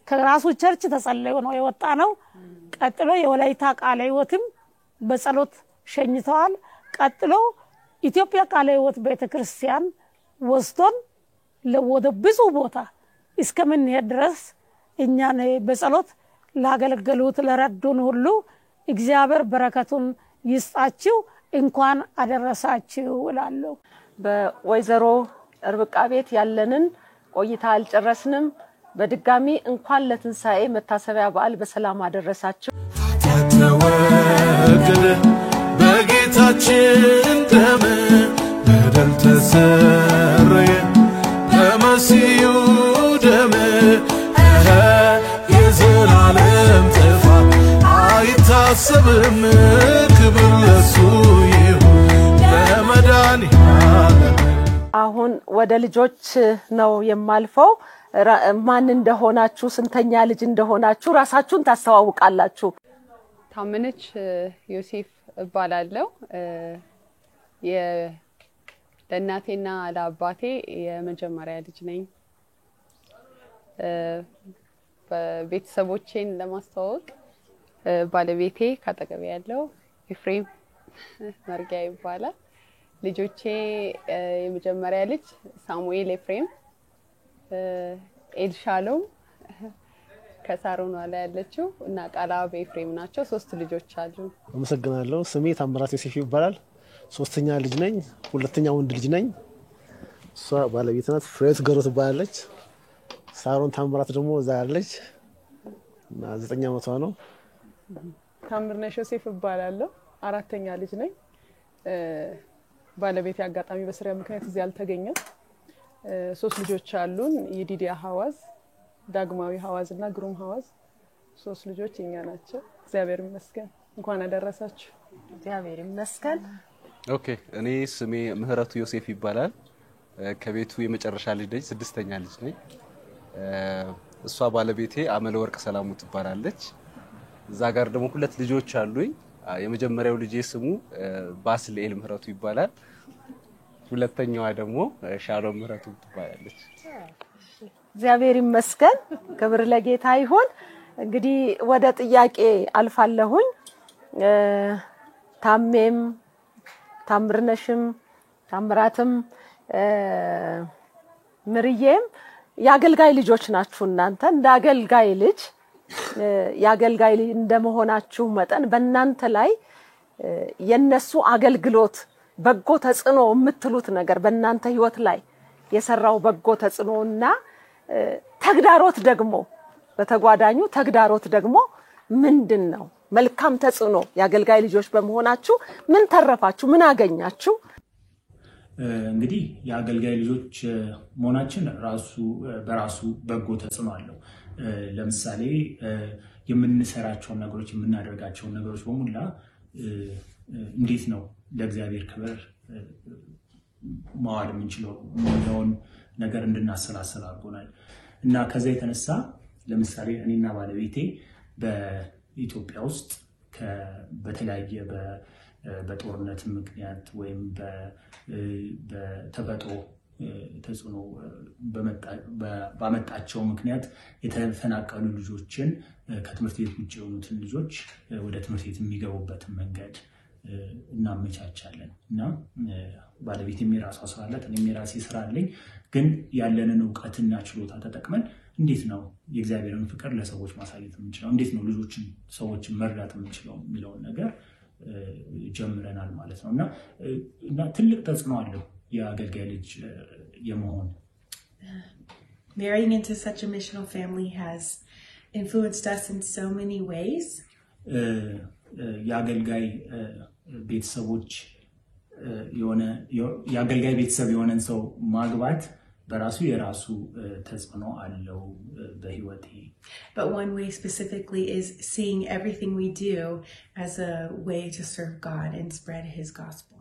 ከራሱ ቸርች ተጸለዩ ነው የወጣ ነው። ቀጥሎ የወላይታ ቃለ ሕይወትም በጸሎት ሸኝተዋል። ቀጥሎ ኢትዮጵያ ቃለ ሕይወት ቤተ ክርስቲያን ወስዶን ለወደ ብዙ ቦታ እስከምንሄድ ድረስ እኛን በጸሎት ላገለገሉት ለረዱን ሁሉ እግዚአብሔር በረከቱን ይስጣችሁ። እንኳን አደረሳችሁ እላለሁ። በወይዘሮ ርብቃ ቤት ያለንን ቆይታ አልጨረስንም። በድጋሚ እንኳን ለትንሳኤ መታሰቢያ በዓል በሰላም አደረሳችሁ። ተወገደ በጌታችን ደም በደል ተሰረየ በመሲሁ ደም የዘላለም ጥፋት አይታሰብም። ክብር ለሱ ይሁን ለመድኃኒዓለም። አሁን ወደ ልጆች ነው የማልፈው። ማን እንደሆናችሁ ስንተኛ ልጅ እንደሆናችሁ ራሳችሁን ታስተዋውቃላችሁ? ታመነች ዮሴፍ እባላለሁ። ለእናቴና ለአባቴ የመጀመሪያ ልጅ ነኝ። በቤተሰቦቼን ለማስተዋወቅ ባለቤቴ ካጠገቤ ያለው ኤፍሬም መርጊያ ይባላል። ልጆቼ የመጀመሪያ ልጅ ሳሙኤል ኤፍሬም፣ ኤልሻሎም ከሳሮን ዋላ ያለችው እና ቃላብ ኤፍሬም ናቸው። 3 ልጆች አሉ። አመሰግናለሁ። ስሜ ታምራት ዮሴፍ ይባላል። 3ኛ ልጅ ነኝ። 2ኛ ወንድ ልጅ ነኝ። እሷ ባለቤት ናት፣ ፍሬት ገሮ ትባላለች። ሳሮን ታምራት ደግሞ እዛ ያለች እና 9 ዓመቷ ነው። ታምርነሽ ዮሴፍ ይባላለሁ። 4ኛ ልጅ ነኝ። ባለቤቴ አጋጣሚ በስራ ምክንያት እዚህ አልተገኘም። 3 ልጆች አሉን። የዲዲያ ሐዋዝ፣ ዳግማዊ ሐዋዝ እና ግሩም ሐዋዝ 3 ልጆች እኛ ናቸው። እግዚአብሔር ይመስገን። እንኳን አደረሳችሁ። እግዚአብሔር ይመስገን። ኦኬ እኔ ስሜ ምህረቱ ዮሴፍ ይባላል። ከቤቱ የመጨረሻ ልጅ ነኝ፣ 6ኛ ልጅ ነኝ። እሷ ባለቤቴ አመለ ወርቅ ሰላሙ ትባላለች። እዛ ጋር ደግሞ 2 ልጆች አሉኝ። የመጀመሪያው ልጄ ስሙ ባስልኤል ምህረቱ ይባላል። ሁለተኛዋ ደግሞ ሻሎም ምህረቱ ትባላለች። እግዚአብሔር ይመስገን። ክብር ለጌታ ይሁን። እንግዲህ ወደ ጥያቄ አልፋለሁኝ። ታሜም ታምርነሽም ታምራትም ምርዬም ያገልጋይ ልጆች ናችሁ። እናንተ እንደ አገልጋይ ልጅ ያገልጋይ እንደመሆናችሁ መጠን በእናንተ ላይ የነሱ አገልግሎት በጎ ተጽዕኖ የምትሉት ነገር በእናንተ ህይወት ላይ የሰራው በጎ ተጽዕኖና ተግዳሮት ደግሞ በተጓዳኙ ተግዳሮት ደግሞ ምንድነው? መልካም ተጽዕኖ ያገልጋይ ልጆች በመሆናችሁ ምን ተረፋችሁ? ምን አገኛችሁ? እንግዲህ የአገልጋይ ልጆች መሆናችን በራሱ በጎ ተጽዕኖ አለው። ለምሳሌ የምንሰራቸው ነገሮች የምናደርጋቸው ነገሮች በሙላ እንዴት ነው ለእግዚአብሔር ክብር ማዋል የምንችለው የሚለውን ነገር እንድናሰላስል አድርጎናል። እና ከዛ የተነሳ ለምሳሌ እኔና ባለቤቴ በኢትዮጵያ ውስጥ በተለያየ በጦርነት ምክንያት ወይም በተፈጥሮ ተጽዕኖ ባመጣቸው ምክንያት የተፈናቀሉ ልጆችን ከትምህርት ቤት ውጭ የሆኑትን ልጆች ወደ ትምህርት ቤት የሚገቡበትን መንገድ እናመቻቻለን። እና ባለቤቴም የራሷ ስራ አላት፣ እኔም የራሴ ስራ አለኝ። ግን ያለንን ዕውቀትና ችሎታ ተጠቅመን እንዴት ነው የእግዚአብሔርን ፍቅር ለሰዎች ማሳየት የምንችለው፣ እንዴት ነው ሰዎችን መርዳት የምንችለው የሚለውን ነገር ጀምረናል ማለት ነው። እና ትልቅ ተጽዕኖ አለው የአገልጋይ ልጅ የመሆን። Marrying into such a missional family has influenced us in so many ways. የአገልጋይ ቤተሰቦች የአገልጋይ ቤተሰብ የሆነን ሰው ማግባት በራሱ የራሱ ተጽዕኖ አለው በህይወቴ። But one way specifically is seeing everything we do as a way to serve God and spread his gospel.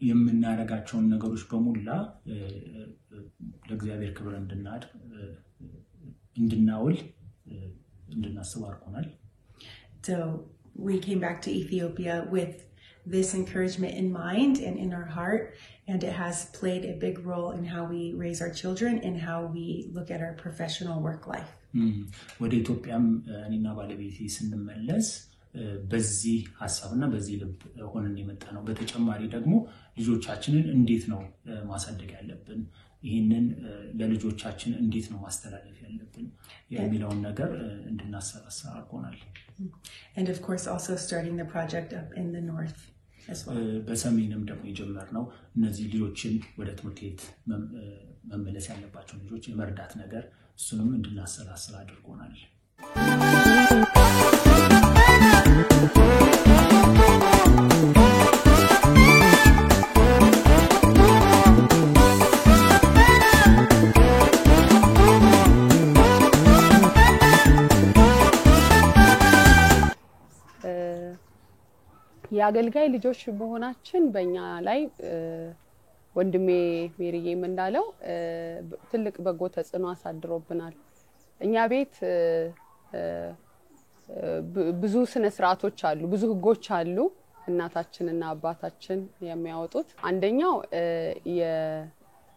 የምናደርጋቸውን ነገሮች በሙላ ለእግዚአብሔር ክብር እንድናውል እንድናስብ አድርጎናል። So we came back to Ethiopia with this encouragement in mind and in our heart, and it has played a big role in how we raise our children and how we look at our professional work life. ወደ ኢትዮጵያም እኔና ባለቤቴ ስንመለስ በዚህ ሐሳብና በዚህ ልብ ሆነን የመጣ ነው። በተጨማሪ ደግሞ ልጆቻችንን እንዴት ነው ማሳደግ ያለብን፣ ይሄንን ለልጆቻችን እንዴት ነው ማስተላለፍ ያለብን የሚለውን ነገር እንድናሰላስል አድርጎናል። And of course also starting the project up in the north as well. በሰሜንም ደግሞ የጀመርነው እነዚህ ልጆችን ወደ ትምህርት ቤት መመለስ ያለባቸው ልጆች የመርዳት ነገር እሱንም እንድናሰላስል አድርጎናል። የአገልጋይ ልጆች በሆናችን በእኛ ላይ ወንድሜ ሜሪዬም እንዳለው ትልቅ በጎ ተጽዕኖ አሳድሮብናል። እኛ ቤት ብዙ ስነ ስርዓቶች አሉ፣ ብዙ ህጎች አሉ እናታችንና አባታችን የሚያወጡት። አንደኛው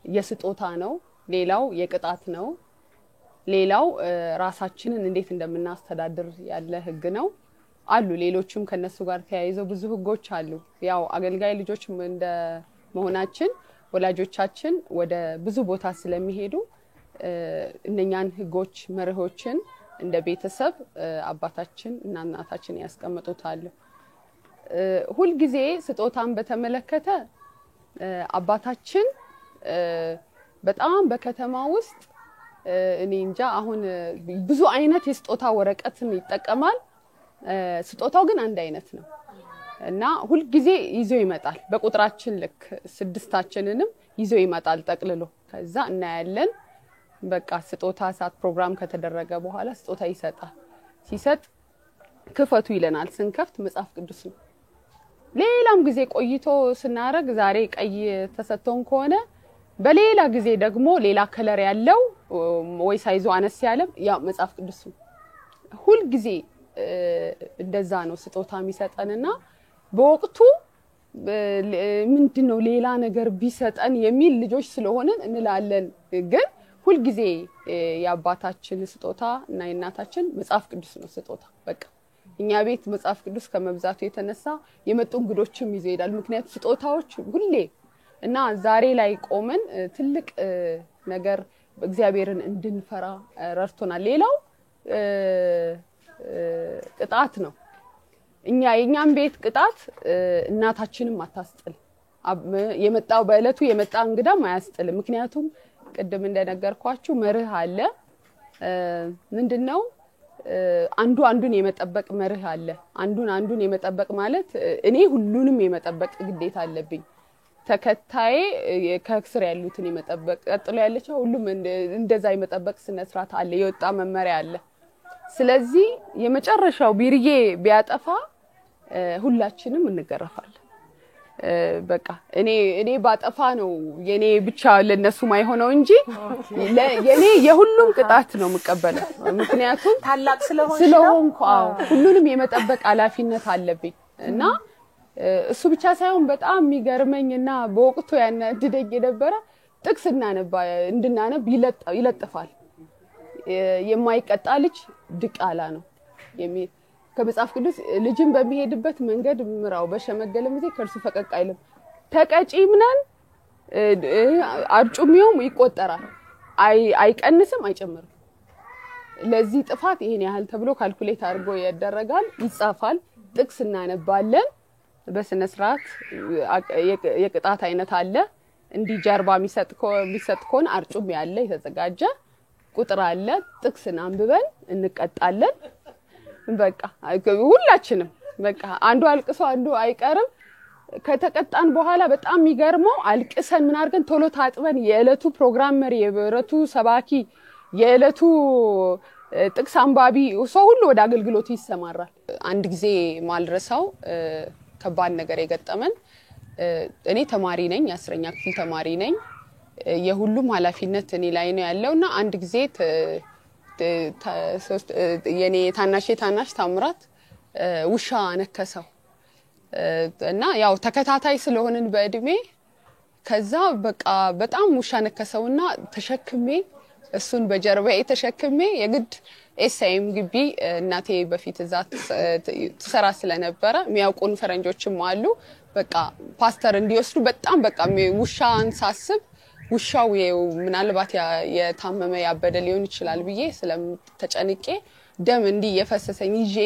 የስጦታ ነው፣ ሌላው የቅጣት ነው፣ ሌላው ራሳችንን እንዴት እንደምናስተዳድር ያለ ህግ ነው አሉ። ሌሎችም ከነሱ ጋር ተያይዘው ብዙ ህጎች አሉ። ያው አገልጋይ ልጆች እንደ መሆናችን ወላጆቻችን ወደ ብዙ ቦታ ስለሚሄዱ እነኛን ህጎች መርሆችን እንደ ቤተሰብ አባታችን እና እናታችን ያስቀምጡታል። ሁሉ ጊዜ ስጦታን በተመለከተ አባታችን በጣም በከተማ ውስጥ እኔ እንጃ አሁን ብዙ አይነት የስጦታ ወረቀትን ይጠቀማል። ስጦታው ግን አንድ አይነት ነው እና ሁሉ ጊዜ ይዞ ይመጣል። በቁጥራችን ልክ 6ታችንንም ይዞ ይመጣል ጠቅልሎ። ከዛ እናያለን በቃ ስጦታ ሰዓት ፕሮግራም ከተደረገ በኋላ ስጦታ ይሰጣል ሲሰጥ ክፈቱ ይለናል ስንከፍት መጽሐፍ ቅዱስ ነው ሌላም ጊዜ ቆይቶ ስናረግ ዛሬ ቀይ ተሰጥቶን ከሆነ በሌላ ጊዜ ደግሞ ሌላ ከለር ያለው ወይ ሳይዞ አነስ ያለም ያ መጽሐፍ ቅዱስ ነው ሁሉ ጊዜ እንደዛ ነው ስጦታ የሚሰጠንና በወቅቱ ምንድነው ሌላ ነገር ቢሰጠን የሚል ልጆች ስለሆነ እንላለን ግን ሁሉ ጊዜ ያባታችን ስጦታ እና የናታችን መጽሐፍ ቅዱስ ነው ስጦታ በቃ እኛ ቤት መጽሐፍ ቅዱስ ከመብዛቱ የተነሳ የመጡ እንግዶችም ይዘው ይላል ምክንያቱም ስጦታዎች ሁሌ እና ዛሬ ላይ ቆመን ትልቅ ነገር እግዚአብሔርን እንድንፈራ ረድቶናል ሌላው ቅጣት ነው እኛ የኛም ቤት ቅጣት እናታችንም አታስጥል የመጣው በእለቱ የመጣ እንግዳ ማያስጥል ምክንያቱም ቅድም እንደነገርኳችሁ መርህ አለ ምንድነው አንዱ አንዱን የመጠበቅ መርህ አለ አንዱን የመጠበቅ ማለት እኔ ሁሉንም የመጠበቅ ግዴታ አለብኝ ተከታይ ከክስር ያሉትን የመጠበቅ ቀጥሎ ያለች ሁሉም እንደዛ የመጠበቅ ስነ ስርዓት አለ የወጣ መመሪያ አለ ስለዚህ የመጨረሻው ቢርዬ ቢያጠፋ ሁላችንም እንገረፋለን በቃ እኔ ባጠፋ ነው የኔ ብቻ ለነሱ ማይሆነው እንጂ የኔ የሁሉም ቅጣት ነው መቀበለው ምክንያቱም ታላቅ ስለሆንኩ ሁሉንም የመጠበቅ ኃላፊነት አለብኝ እና እሱ ብቻ ሳይሆን በጣም የሚገርመኝና በወቅቱ ያናድደኝ የነበረ ጥቅስና እንድናነብ ይለጥፋል የማይቀጣ ልጅ ድቃላ ነው የሚል ከመጽሐፍ ቅዱስ ልጅን በሚሄድበት መንገድ ምራው በሸመገለ ጊዜ ከርሱ ፈቀቅ አይልም ተቀጪምነን አርጩሚውም ይቆጠራል አይቀንስም አይጨምርም ለዚህ ጥፋት ይሄን ያህል ተብሎ ካልኩሌት አድርጎ ያደረጋል ይጻፋል ጥቅስ እናነባለን በስነ ስርዓት የቅጣት አይነት አለ እንዲ ጀርባ የሚሰጥ ኮን አርጩም ያለ የተዘጋጀ ቁጥር አለ ጥቅስን አንብበን እንቀጣለን በቃ ሁላችንም በቃ አንዱ አልቅሶ አንዱ አይቀርም ከተቀጣን በኋላ በጣም የሚገርመው አልቅሰን ምን አርገን ቶሎ ታጥበን የዕለቱ ፕሮግራም መሪ የበረቱ ሰባኪ የዕለቱ ጥቅስ አንባቢ ሰው ሁሉ ወደ አገልግሎት ይሰማራል አንድ ጊዜ ማልረሳው ከባድ ነገር የገጠመን እኔ ተማሪ ነኝ 10ኛ ክፍል ተማሪ ነኝ የሁሉም ኃላፊነት እኔ ላይ ነው ያለውና አንድ ጊዜ የኔ ታናሽ ታምራት ውሻ ነከሰው እና ያው ተከታታይ ስለሆነን በእድሜ ከዛ በቃ በጣም ውሻ ነከሰውና ተሸክሜ እሱን በጀርባዬ ተሸክሜ የግድ ኤስአይም ግቢ እናቴ በፊት እዛ ተሰራ ስለነበረ የሚያውቁን ፈረንጆችም አሉ በቃ ፓስተር እንዲወስዱ በጣም በቃ ውሻን ሳስብ ውሻው ምናልባት የታመመ ያበደ ሊሆን ይችላል ብዬ ስለተጨንቄ ደም እንዲ የፈሰሰኝ ይዤ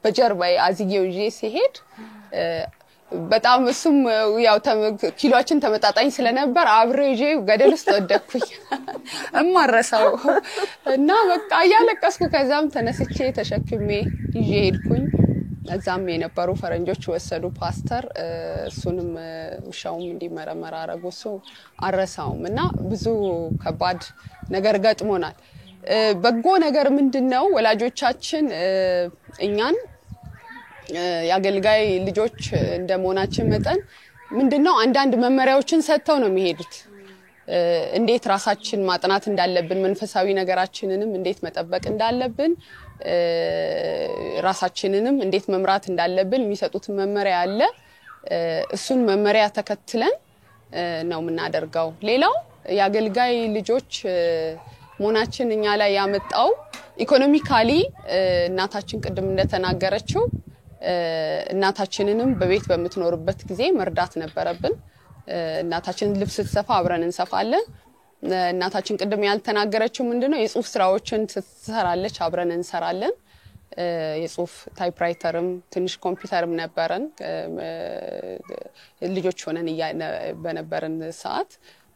በጀርባዬ አዝጌው ይዤ ሲሄድ በጣም እሱም ያው ኪሎአችን ተመጣጣኝ ስለነበር አብሬ ይዤ ገደል ውስጥ ወደኩኝ እማረሳው እና በቃ ያለቀስኩ ከዛም ተነስቼ ተሸክሜ ይዤ ሄድኩኝ እዛም የነበሩ ፈረንጆች ወሰዱ ፓስተር እሱንም ውሻውም እንዲመረመር አረጉሱ አረሳውምና ብዙ ከባድ ነገር ገጥሞናል በጎ ነገር ምንድነው ወላጆቻችን እኛን ያገልጋይ ልጆች እንደመሆናችን መጠን ምንድነው አንዳንድ መመሪያዎችን ሰጥተው ነው የሚሄዱት እንዴት ራሳችን ማጥናት እንዳለብን መንፈሳዊ ነገራችንንም እንዴት መጠበቅ እንዳለብን ራሳችንንም እንዴት መምራት እንዳለብን የሚሰጡት መመሪያ አለ እሱን መመሪያ ተከትለን ነው ምናደርገው ሌላው ያገልጋይ ልጆች ሞናችን እኛ ላይ ያመጣው ኢኮኖሚካሊ እናታችን ቅድም እንደተናገረችው እናታችንንም በቤት በመትኖርበት ጊዜ መርዳት ነበረብን እናታችን ልብስ ትሰፋ አብረን እንሰፋለን እናታችን ቅድም ያልተናገረችው ምንድነው የጽሁፍ ስራዎችን ትሰራለች አብረን እንሰራለን የጽሁፍ ታይፕራይተርም ትንሽ ኮምፒውተርም ነበረን ልጆች ሆነን በነበረን ሰዓት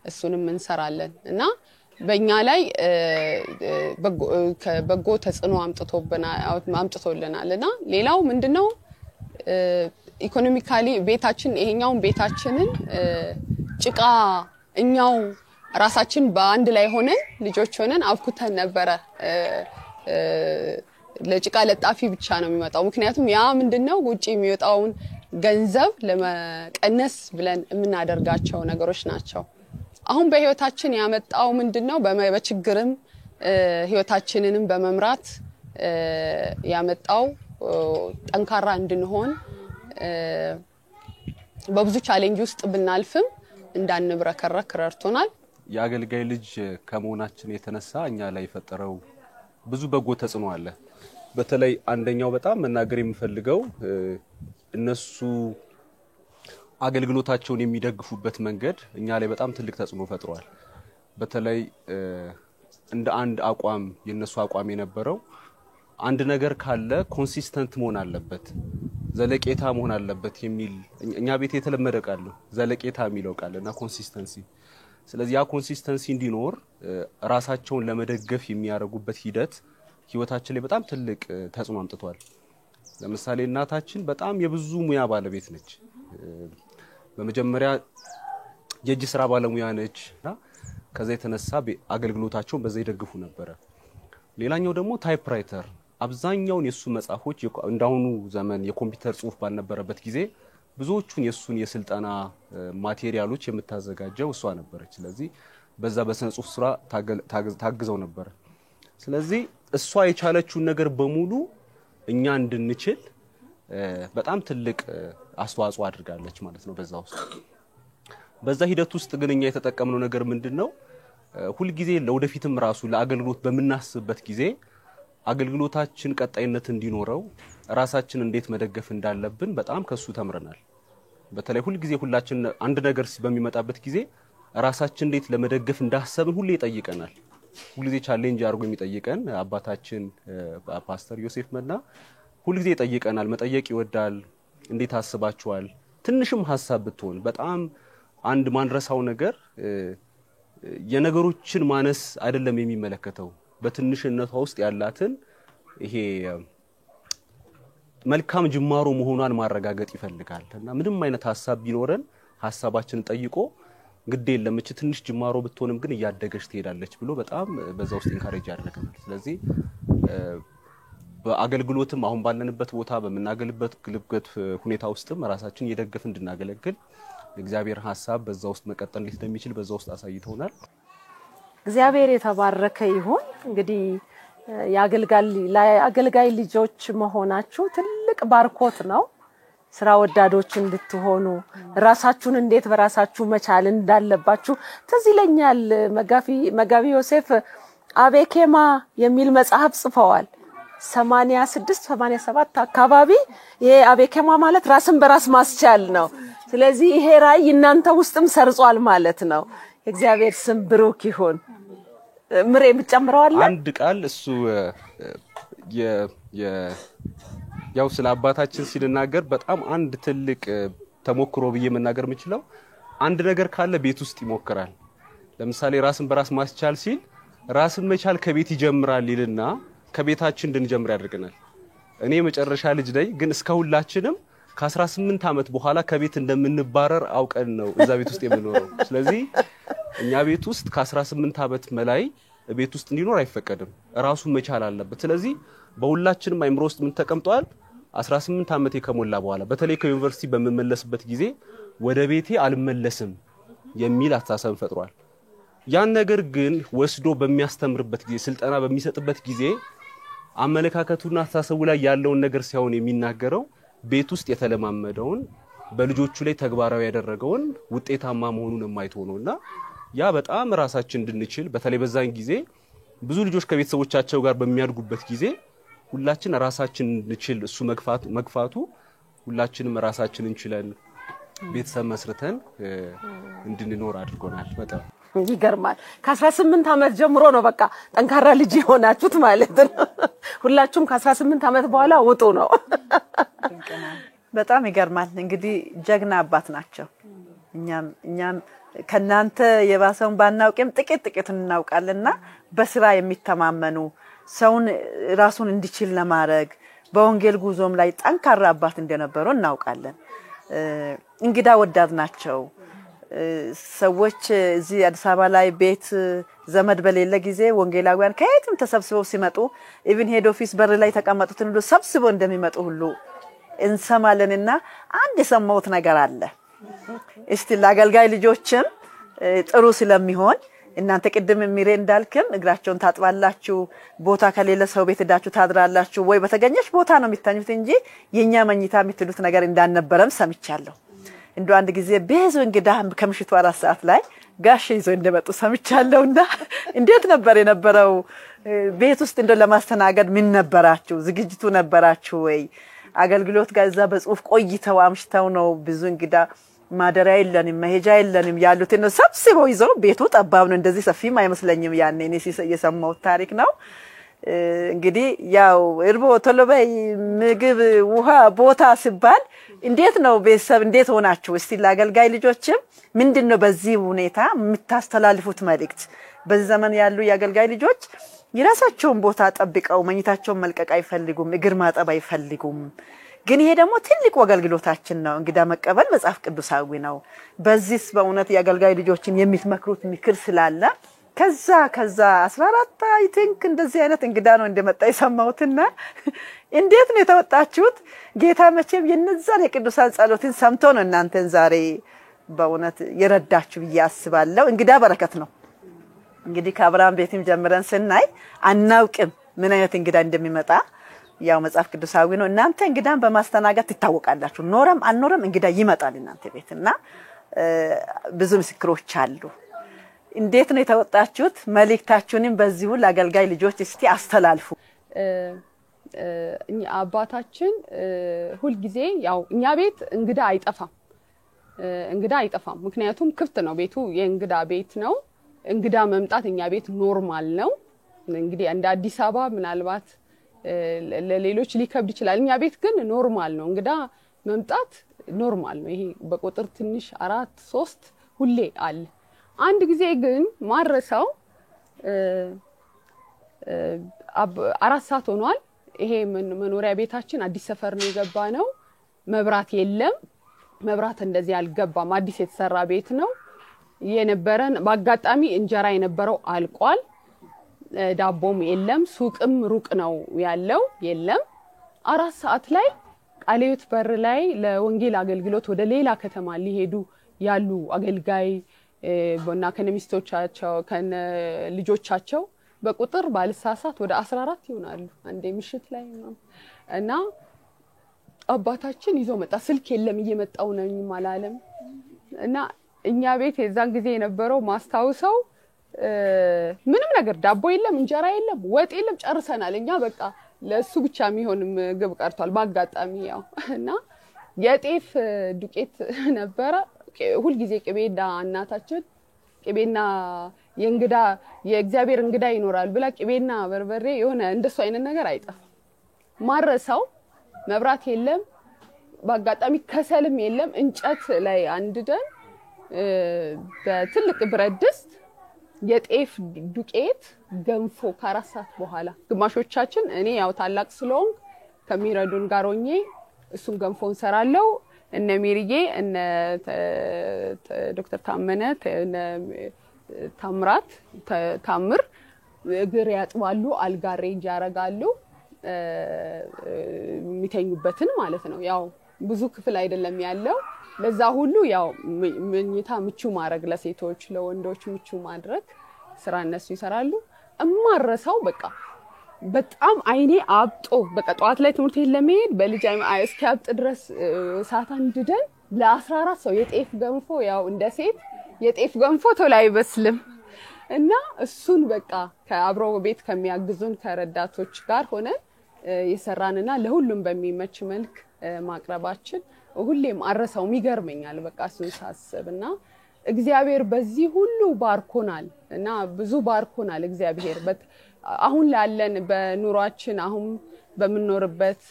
እሱንም እንሰራለን እና በእኛ ላይ በጎ ተጽዕኖ አምጥቶልናልና ሌላው ምንድነው ኢኮኖሚካሊ ቤታችን ይሄኛውን ቤታችንን ጭቃ እኛው ራሳችን በአንድ ላይ ሆነን ልጆች ሆነን አብኩተን ነበረ ለጭቃ ለጣፊ ብቻ ነው የሚመጣው ምክንያቱም ያ ምንድነው ውጪ የሚወጣውን ገንዘብ ለመቀነስ ብለን የምናደርጋቸው ነገሮች ናቸው አሁን በህይወታችን ያመጣው ምንድነው በችግርም ህይወታችንንም በመምራት ያመጣው ጠንካራ እንድንሆን በብዙ ቻሌንጅ ውስጥ ብናልፍም እንዳንብረከረክ ረድቶናል የአገልጋይ ልጅ ከመሆናችን የተነሳ እኛ ላይ ፈጠረው ብዙ በጎ ተጽዕኖ አለ በተለይ አንደኛው በጣም መናገር የምፈልገው እነሱ አገልግሎታቸውን የሚደግፉበት መንገድ እኛ ላይ በጣም ትልቅ ተጽዕኖ ፈጥሯል በተለይ እንደ አንድ አቋም የነሱ አቋም የነበረው አንድ ነገር ካለ ኮንሲስተንት መሆን አለበት ዘለቄታ መሆን አለበት የሚል እኛ ቤት የተለመደ ቃል ነው ዘለቄታ የሚለው ቃልና ኮንሲስተንሲ ስለዚህ ያ ኮንሲስተንሲ እንዲኖር ራሳቸውን ለመደገፍ የሚያደርጉበት ሂደት ህይወታችን ላይ በጣም ትልቅ ተጽዕኖ አምጥቷል ለምሳሌ እናታችን በጣም የብዙ ሙያ ባለቤት ነች በመጀመሪያ የእጅ ስራ ባለሙያ ነችና ከዛ የተነሳ አገልግሎታቸውን በዛ ይደግፉ ነበር ሌላኛው ደግሞ ታይፕራይተር አብዛኛውን የሱ መጻፎች እንዳሁኑ ዘመን የኮምፒውተር ጽሁፍ ባልነበረበት ጊዜ ብዙዎቹን የሱን የስልጣና ማቴሪያሎች የምታዘጋጀው እሷ ነበረች ስለዚህ በዛ በስነ ጽሁፍ ስራ ታግዘው ነበር ስለዚህ እሷ የቻለችውን ነገር በሙሉ እኛ እንድንችል በጣም ትልቅ አስተዋጽኦ አድርጋለች ማለት ነው በዛ ሂደት ውስጥ ግን እኛ የተጠቀምነው ነገር ምንድነው ሁሉ ጊዜ ለወደፊትም ራሱ ለአገልግሎት በመናስብበት ጊዜ አገልግሎታችን ቀጣይነት እንዲኖረው ራሳችን እንዴት መደገፍ እንዳለብን በጣም ከሱ ተምረናል በተለይ ሁሉ ጊዜ ሁላችን አንድ ነገር በሚመጣበት ጊዜ ራሳችን እንዴት ለመደገፍ እንዳሰብን ሁሉ ይጠይቀናል ሁሉ ጊዜ ቻሌንጅ አድርጎ የሚጠይቀን አባታችን ፓስተር ዮሴፍ መና ሁሉ ጊዜ ይጠይቀናል መጠየቅ ይወዳል እንዴት አስባችኋል ትንሽም ሐሳብ ብትሆን በጣም አንድ ማንረሳው ነገር የነገሮችን ማነስ አይደለም የሚመለከተው በትንሽነቷ ውስጥ ያላትን ይሄ መልካም ጅማሮ መሆኗን ማረጋገጥ ይፈልጋልና ምንም አይነት ሐሳብ ቢኖረን ሐሳባችንን ጠይቆ ግድ የለም እቺ ትንሽ ጅማሮ ብትሆንም ግን ያደገች ትሄዳለች ብሎ በጣም በዛው ውስጥ ኢንካሬጅ ያደርገናል ስለዚህ በአገልግሎትም አሁን ባለንበት ቦታ በመናገልበት ግልብገት ሁኔታ ውስጥም ራሳችን እየደገፍ እንድናገለግል እግዚአብሔር ሐሳብ በዛው ውስጥ መቀጠል እንደሚችል በዛው ውስጥ አሳይቶናል እግዚአብሔር የተባረከ ይሁን እንግዲህ የአገልጋይ ልጆች መሆናችሁ ትልቅ ባርኮት ነው ስራ ወዳዶች እንድትሆኑ ራሳችሁን እንዴት በራሳችሁ መቻል እንዳለባችሁ ተዚለኛል መጋቢ ዮሴፍ አቤኬማ የሚል መጽሐፍ ጽፈዋል 86 87 አካባቢ ይሄ አቤኬማ ማለት ራስን በራስ ማስቻል ነው ስለዚህ ይሄ ራይ እናንተ ውስጥም ሰርጿል ማለት ነው እግዚአብሔር ስም ብሩክ ይሁን ምሬ ብጨምራለሁ አንድ ቃል እሱ ያው ስለ አባታችን ሲልናገር በጣም አንድ ትልቅ ተሞክሮ ብዬ መናገር የምችለው አንድ ነገር ካለ ቤት ውስጥ ይሞክራል ለምሳሌ ራስን በራስ ማስቻል ሲል ራስን መቻል ከቤት ይጀምራል ይልና ከቤታችን እንድንጀምር ያደርገናል እኔ መጨረሻ ልጅ ነኝ ግን እስከሁላችንም ከ18 አመት በኋላ ከቤት እንደምንባረር አውቀን ነው እዛ ቤት ውስጥ የምንኖረው ስለዚህ እኛ ቤት ውስጥ ከ18 አመት መላይ ቤት ውስጥ እንዲኖር አይፈቀድም ራሱን መቻል አለበት ስለዚህ በሁላችንም አይምሮ ውስጥ ምን ተቀምጧል 18 አመት ከሞላ በኋላ በተለይ ከዩኒቨርሲቲ በመመለስበት ጊዜ ወደ ቤቴ አልመለስም የሚል አስተሳሰብ ፈጥሯል ያን ነገር ግን ወስዶ በሚያስተምርበት ጊዜ ስልጠና በሚሰጥበት ጊዜ አመለካከቱና አስተሳሰቡ ላይ ያለውን ነገር ሲያውን የሚናገረው ቤት ውስጥ የተለማመደውን በልጆቹ ላይ ተግባራዊ ያደረገውን ውጤታማ መሆኑን የማይተውነውና ያ በጣም ራሳችን እንድንችል በተለይ በዛን ጊዜ ብዙ ልጆች ከቤተሰቦቻቸው ጋር በሚያድጉበት ጊዜ ሁላችን ራሳችን እንችል እሱ መግፋቱ ሁላችንም ራሳችን እንችለን ቤተሰብ መስርተን እንድንኖር አድርጎናል በጣም ይገርማል ከ18 አመት ጀምሮ ነው በቃ ጠንካራ ልጅ ሆናችሁት ማለት ነው ሁላችሁም ከ18 አመት በኋላ ወጡ ነው በጣም ይገርማል እንግዲህ ጀግና አባት ናቸው እኛም ከናንተ የባሰውን ባናውቅም ጥቂት እናውቃለና በስራ የሚተማመኑ ሰውን ራሱን እንዲችል ለማድረግ በወንጌል ጉዞም ላይ ጠንካራ አባት እንደነበሩ እናውቃለን እንግዳ ወዳድ ናቸው ሰዎች እዚህ አዲስ አበባ ላይ ቤት ዘመድ በሌለ ጊዜ ወንጌላውያን ከየትም ተሰብስበው ሲመጡ ኢቭን ሄድ ኦፊስ በር ላይ ተቀመጡትን ሁሉ ሰብስበው እንደሚመጡ ሁሉ እንሰማለንና አንድ የሰማሁት ነገር አለ። እስቲ ለአገልጋይ ልጆችም ጥሩ ስለሚሆን እናንተ ቅድም ሚሬ እንዳልከም እግራቸውን ታጥባላችሁ ቦታ ከሌለ ሰው ቤት ሄዳችሁ ታድራላችሁ ወይ በተገኘሽ ቦታ ነው የሚታኙት እንጂ የኛ መኝታ የምትሉት ነገር እንዳልነበረም ሰምቻለሁ። እንደው አንድ ጊዜ ቤዞ እንግዳ ከምሽቱ 4 ሰዓት ላይ ጋሽ ይዞ እንደመጡ ሰምቻለሁና እንዴት ነበር የነበረው ቤት ውስጥ እንደው ለማስተናገድ ምን ነበራችሁ ዝግጅቱ ነበራችሁ ወይ አገልግሎት ጋር እዛ በጽሁፍ ቆይተው አምሽተው ነው ብዙ እንግዳ ማደሪያ የለንም መሄጃ የለንም ያሉት ነው ሰብስበው ይዘው ቤቱ ጠባብ ነው እንደዚህ ሰፊም አይመስለኝም ያኔ እኔ የሰማው ታሪክ ነው እንግዲህ ያው እርቦ ተለበይ ምግብ ውሃ ቦታ ሲባል እንዴት ነው ቤተሰብ እንዴት ሆናችሁ እስቲ ለአገልጋይ ልጆችም ምንድነው በዚህ ሁኔታ የምታስተላልፉት መልእክት በዚህ ዘመን ያሉ የአገልጋይ ልጆች የራሳቸውን ቦታ ጠብቀው መኝታቸውን መልቀቅ አይፈልጉም እግር ማጠብ አይፈልጉም ግን ይሄ ደግሞ ትልቅ አገልግሎታችን ነው እንግዳ መቀበል መጽሐፍ ቅዱሳዊ ነው በዚህስ በእውነት የአገልጋይ ልጆችን የሚትመክሩት ምክር ስላለ ከዛ 14 አይ ቲንክ እንደዚህ አይነት እንግዳ ነው እንደመጣ ይሰማውትና እንዴት ነው የተወጣችሁት ጌታ መቼም የነዛን የቅዱሳን ጸሎትን ሰምቶ ነው እናንተን ዛሬ በእውነት የረዳችሁ ያስባለው እንግዳ በረከት ነው እንግዲህ ከአብርሃም ቤትም ጀምረን ስናይ አናውቅም ምን አይነት እንግዳ እንደሚመጣ ያው መጽሐፍ ቅዱሳዊ ነው እናንተ እንግዳን በማስተናገድ ትታወቃላችሁ ኖረም አንኖረም እንግዳ ይመጣል እናንተ ቤትና ብዙ ምስክሮች አሉ እንዴት ነው የተወጣችሁት መልእክታችሁንም በዚሁ ለአገልጋይ ልጆች እስቲ አስተላልፉ አባታችን ሁሉ ጊዜ ያው እኛ ቤት እንግዳ አይጠፋም ምክንያቱም ክፍት ነው ቤቱ የእንግዳ ቤት ነው እንግዳ መምጣት እኛ ቤት ኖርማል ነው እንግዲህ እንደ አዲስ አበባ ምናልባት ለሌሎች ሊከብድ ይችላል እኛ ቤት ግን ኖርማል ነው እንግዳ መምጣት ኖርማል ነው ይሄ በቁጥር ትንሽ 4 3 ሁሌ አለ አንድ ጊዜ ግን ማረሳው 4 ሰዓት ሆኗል ይሄ መኖሪያ ቤታችን አዲስ ሰፈር ነው የገባነው መብራት የለም መብራት እንደዚህ አልገባም አዲስ የተሰራ ቤት ነው የነበረን በአጋጣሚ እንጀራ የነበረው አልቋል ዳቦም የለም ሱቅም ሩቅ ነው ያለው የለም 4 ሰዓት ላይ ቃሌት በር ላይ ለወንጌል አገልግሎት ወደ ሌላ ከተማ ሊሄዱ ያሉ አገልጋይ በእና ከነሚስቶቻቸው ከነ ልጆቻቸው በቁጥር ባልሳሳት ወደ 14 ይሆናሉ አንዴ ምሽት ላይ ነው እና አባታችን ይዞ መጣ ስልክ የለም እየመጣው ነኝ ማላለም እና እኛ ቤት የዛን ጊዜ የነበረው ማስታውሰው ምንም ነገር ዳቦ የለም እንጀራ የለም ወጥ የለም ጨርሰናል እኛ በቃ ለሱ ብቻ የሚሆን ምግብ ቀርቷል ባጋጣሚ ያው እና የጤፍ ዱቄት ነበረ ሁሉ ጊዜ ቅቤና እናታችን ቅቤና የእንግዳ የእግዚአብሔር እንግዳ ይኖራል ብላ ቅቤና በርበሬ የሆነ እንደሱ አይነት ነገር አይጠፋም ማረሳው መብራት የለም ባጋጣሚ ከሰልም የለም እንጨት ላይ አንድደን በትልቅ ብረት ድስት የጤፍ ዱቄት ገንፎ ከ4 ሰዓት በኋላ ግማሾቻችን እኔ ያው ታላቅ ስለሆን ከሚረዱን ጋር ሆኜ እሱን ገንፎን ሰራለው እነ ሚሪዬ እነ ዶክተር ታመነ እነ ታምራት ታምር እግር ያጥባሉ አልጋሬጅ ያረጋሉ የሚተኙበትን ማለት ነው ያው ብዙ ክፍል አይደለም ያለው ለዛ ሁሉ ያው ምኝታ ምቹ ማድረግ ለሴቶች ለወንዶች ምቹ ማድረግ ስራ እነሱ ይሰራሉ እማረሳው በቃ በጣም አይኔ አብጦ በቃ ጧት ላይ ትምህርት ለመሄድ በልጅ እስኪያብጥ ድረስ ሰዓት አንድደን ለ14 ሰው የጤፍ ገንፎ ያው እንደ ሴት የጤፍ ገንፎ ቶሎ አይበስልም እና እሱን በቃ ከአብሮ ቤት ከሚያግዙን ከረዳቶች ጋር ሆነ የሰራንና ለሁሉም በሚመች መልክ ማቅረባችን ሁሌም አረሳው ይገርመኛል በቃ እሱን ሳስብና እግዚአብሔር በዚህ ሁሉ ባርኮናል እና ብዙ ባርኮናል እግዚአብሔር አሁን ላለን በኑሯችን አሁን በመኖርበት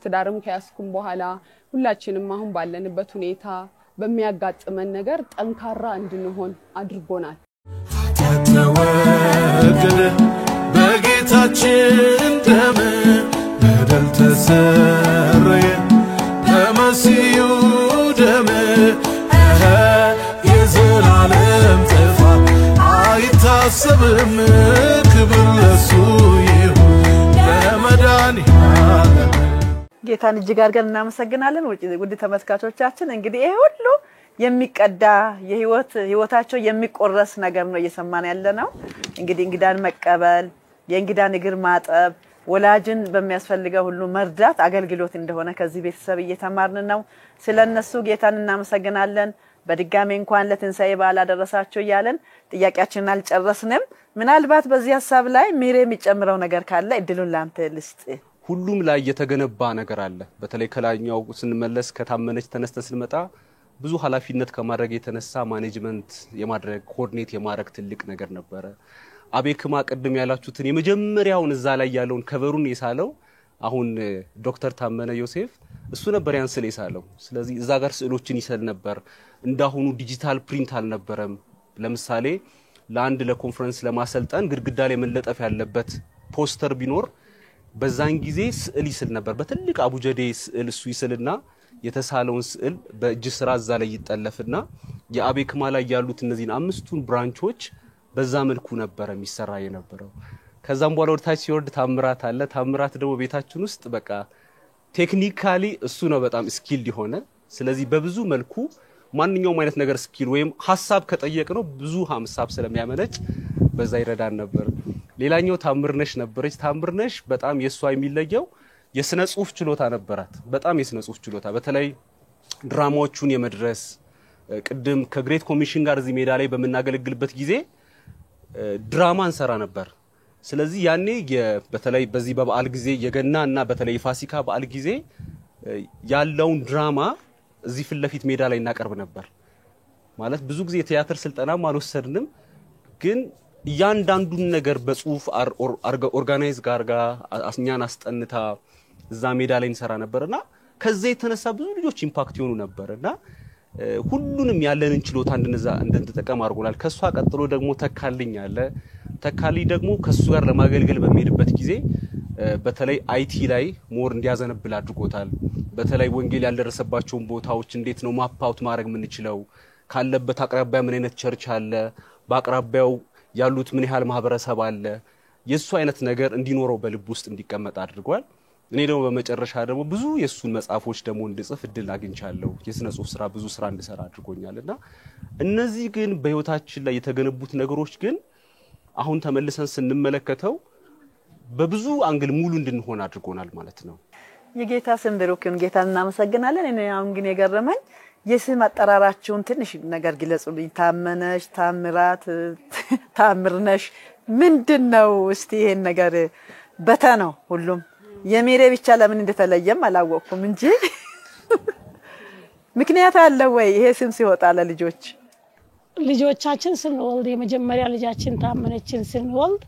ትዳርም ከያስኩም በኋላ ሁላችንም አሁን ባለንበት ሁኔታ በሚያጋጥመን ነገር ጠንካራ እንድንሆን አድርጎናል ተወደደ በጌታችን ደም በደል ተሰረየ በመሲሁ ደም የዘላለም ጌታን እጅግ አድርገን እናመሰግናለን። ውድ ተመልካቾቻችን እንግዲህ ይሄ ሁሉ የሚቀዳ ህይወታቸው የሚቆረስ ነገር ነው እየሰማን ያለነው። እንግዲህ እንግዳን መቀበል፣ የእንግዳን እግር ማጠብ፣ ወላጅን በሚያስፈልገው ሁሉ መርዳት አገልግሎት እንደሆነ ከዚህ ቤተሰብ እየተማርን ነው። ስለነሱ ጌታን እናመሰግናለን። በድጋሚ እንኳን ለትንሳኤ በዓል አደረሳችሁ እያለን ጥያቄያችንን አልጨረስንም። ምናልባት በዚህ ሐሳብ ላይ ሚሬ የሚጨምረው ነገር ካለ እድሉን ላንተ ልስጥ። ሁሉም ላይ የተገነባ ነገር አለ። በተለይ ከላኛው ስንመለስ ከታመነች ተነስተን ስንመጣ ብዙ ኃላፊነት ከማድረግ የተነሳ ማኔጅመንት የማድረግ ኮኦርዲኔት የማድረግ ትልቅ ነገር ነበረ። አቤክማ ቀድም ያላችሁትን የመጀመሪያውን እዛ ላይ ያለውን ከበሩን የሳለው አሁን ዶክተር ታመነ ዮሴፍ እሱ ነበር ያን ስዕል የሳለው። ስለዚህ እዛ ጋር ስዕሎችን ይሰል ነበር። እንዳሁኑ ዲጂታል ፕሪንት አልነበረም። ለምሳሌ ለአንድ ለኮንፈረንስ ለማሰልጠን ግድግዳ ላይ መለጠፍ ያለበት ፖስተር ቢኖር በዛን ጊዜ ስዕል ይስል ነበር። በትልቅ አቡጀዴ ስዕል እሱ ይስልና የተሳለውን ስዕል በእጅ ስራ እዛ ላይ ይጠለፍና የአቤክማ ላይ ያሉት እነዚህን አምስቱን ብራንቾች በዛ መልኩ ነበር የሚሰራ የነበረው። ከዛም በኋላ ወርታች ሲወርድ ታምራት አለ። ታምራት ደግሞ ቤታችን ውስጥ በቃ ቴክኒካሊ እሱ ነው በጣም ስኪልድ ሆነ። ስለዚህ በብዙ መልኩ ማንኛውም አይነት ነገር ስኪል ወይም ሐሳብ ከጠየቅነው ብዙ ሐሳብ ስለሚያመነጭ በዛ ይረዳን ነበር። ሌላኛው ታምርነሽ ነበረች። ታምርነሽ በጣም የሷ የሚለየው የስነ ጽሁፍ ችሎታ ነበራት። በጣም የስነ ጽሁፍ ችሎታ በተለይ ድራማዎቹን የመድረስ ቅድም ከግሬት ኮሚሽን ጋር እዚህ ሜዳ ላይ በመናገለግልበት ጊዜ ድራማ እንሰራ ነበር። ስለዚህ ያኔ በተለይ በዚህ በበዓል ጊዜ የገናና በተለይ ፋሲካ በዓል ጊዜ ያለውን ድራማ እዚህ ፍለፊት ሜዳ ላይ እናቀርብ ነበር። ማለት ብዙ ጊዜ ቲያትር ስልጠናም አልወሰድንም፣ ግን ያንዳንዱን ነገር በጽሁፍ ኦርጋናይዝ ጋርጋ እኛን አስጠንታ እዛ ሜዳ ላይ እንሰራ ነበርና ከዛ የተነሳ ብዙ ልጆች ኢምፓክት ይሆኑ ነበርና ሁሉንም ያለንን ችሎታ እንድንጠቀም አድርጎናል። ከሷ ቀጥሎ ደግሞ ተካልኝ አለ። ተካልኝ ደግሞ ከሱ ጋር ለማገልገል በሚሄድበት ጊዜ በተለይ አይቲ ላይ ሞር እንዲያዘነብል አድርጎታል። በተለይ ወንጌል ያልደረሰባቸውን ቦታዎች እንዴት ነው ማፕ አውት ማድረግ የምንችለው፣ ካለበት አቅራቢያ ምን አይነት ቸርች አለ፣ በአቅራቢያው ያሉት ምን ያህል ማህበረሰብ አለ፣ የሱ አይነት ነገር እንዲኖረው በልብ ውስጥ እንዲቀመጥ አድርጓል። እኔ ደግሞ በመጨረሻ ደግሞ ብዙ የሱን መጽሐፎች ደግሞ እንድጽፍ እድል አግኝቻለሁ። የስነ ጽሁፍ ስራ ብዙ ስራ እንድሰራ አድርጎኛልና እነዚህ ግን በህይወታችን ላይ የተገነቡት ነገሮች ግን አሁን ተመልሰን ስንመለከተው በብዙ አንግል ሙሉ እንድንሆን አድርጎናል ማለት ነው። የጌታ ስም ብሩክን ጌታን እናመሰግናለን። እኔ አሁን ግን የገረመኝ የስም አጠራራችሁን ትንሽ ነገር ግለጹልኝ። ታመነሽ፣ ታምራት፣ ታምርነሽ ምንድነው? እስቲ ይሄን ነገር በተነው ሁሉም የሜሬ ብቻ ለምን እንደተለየም አላወቅኩም እንጂ ምክንያት አለ ወይ ይሄ ስም ሲወጣ ለልጆች? ልጆቻችን ስንወልድ የመጀመሪያ ልጃችን ታመነችን ስንወልድ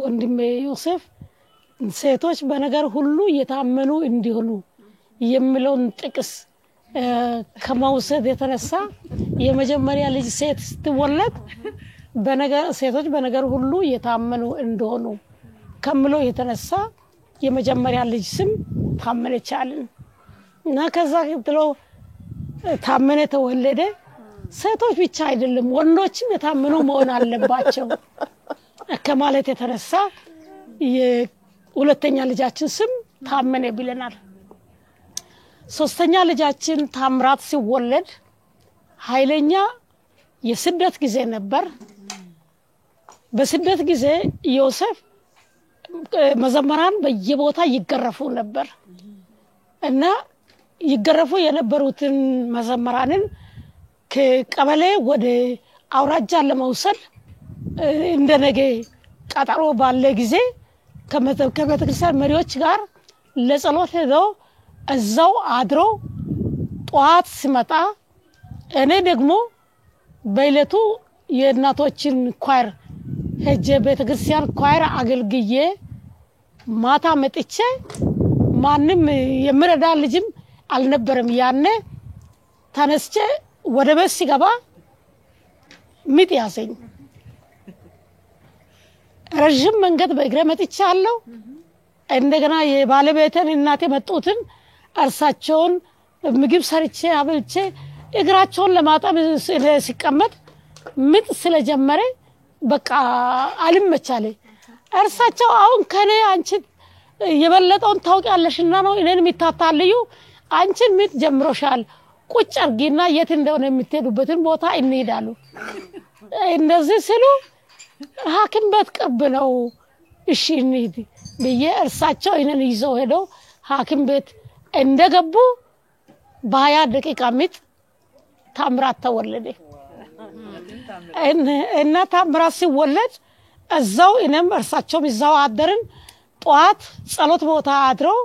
ወንድሜ ዮሴፍ ሴቶች በነገር ሁሉ የታመኑ እንዲሆኑ የሚለውን ጥቅስ ከመውሰድ የተነሳ የመጀመሪያ ልጅ ሴት ስትወለድ ሴቶች በነገር ሁሉ የታመኑ እንደሆኑ ከምሎ የተነሳ የመጀመሪያ ልጅ ስም ታመነች አለን እና ከዛ ቀጥሎ ታመነ ተወለደ። ሴቶች ብቻ አይደለም ወንዶችም የታመኑ መሆን አለባቸው ከማለት የተነሳ የሁለተኛ ልጃችን ስም ታመነ ብለናል። ሶስተኛ ልጃችን ታምራት ሲወለድ ኃይለኛ የስደት ጊዜ ነበር። በስደት ጊዜ ዮሴፍ መዘመራን በየቦታ ይገረፉ ነበር እና ይገረፉ የነበሩትን መዘመራንን ከቀበሌ ወደ አውራጃ ለመውሰድ እንደነገ ቀጠሮ ባለ ጊዜ ከቤተክርስቲያን መሪዎች ጋር ለጸሎት ሄደው እዛው አድሮ ጧት ሲመጣ እኔ ደግሞ በእለቱ የእናቶችን ኳየር ሄጄ ቤተክርስቲያን ኳየር አገልግዬ ማታ መጥቼ ማንም የምረዳ ልጅም አልነበረም። ያኔ ተነስቼ ወደ ቤት ሲገባ ምጥ ያዘኝ። ረጅም መንገድ በእግሬ መጥቻለሁ። እንደገና የባለቤቴን እናቴ መጡትን እርሳቸውን ምግብ ሰርቼ አብልቼ እግራቸውን ለማጠብ ሲቀመጥ ምጥ ስለጀመረ በቃ አልመቻለ። እርሳቸው አሁን ከኔ አንቺ የበለጠውን ታውቂያለሽና ነው እኔን የሚታታልዩ አንቺን ምጥ ጀምሮሻል ቁጭ አርጊና የት እንደሆነ የምትሄዱበትን ቦታ እንሄዳሉ እንደዚህ ሲሉ ሐኪም ቤት ቅርብ ነው እሺ እንሂድ ብዬ እርሳቸው እኔን ይዘው ሄዶ ሐኪም ቤት እንደገቡ በ20 ደቂቃ ምጥ ታምራት ተወለደ እና ታምራት ሲወለድ እዛው እኔም እርሳቸውም እዛው አደርን ጧት ጸሎት ቦታ አድረው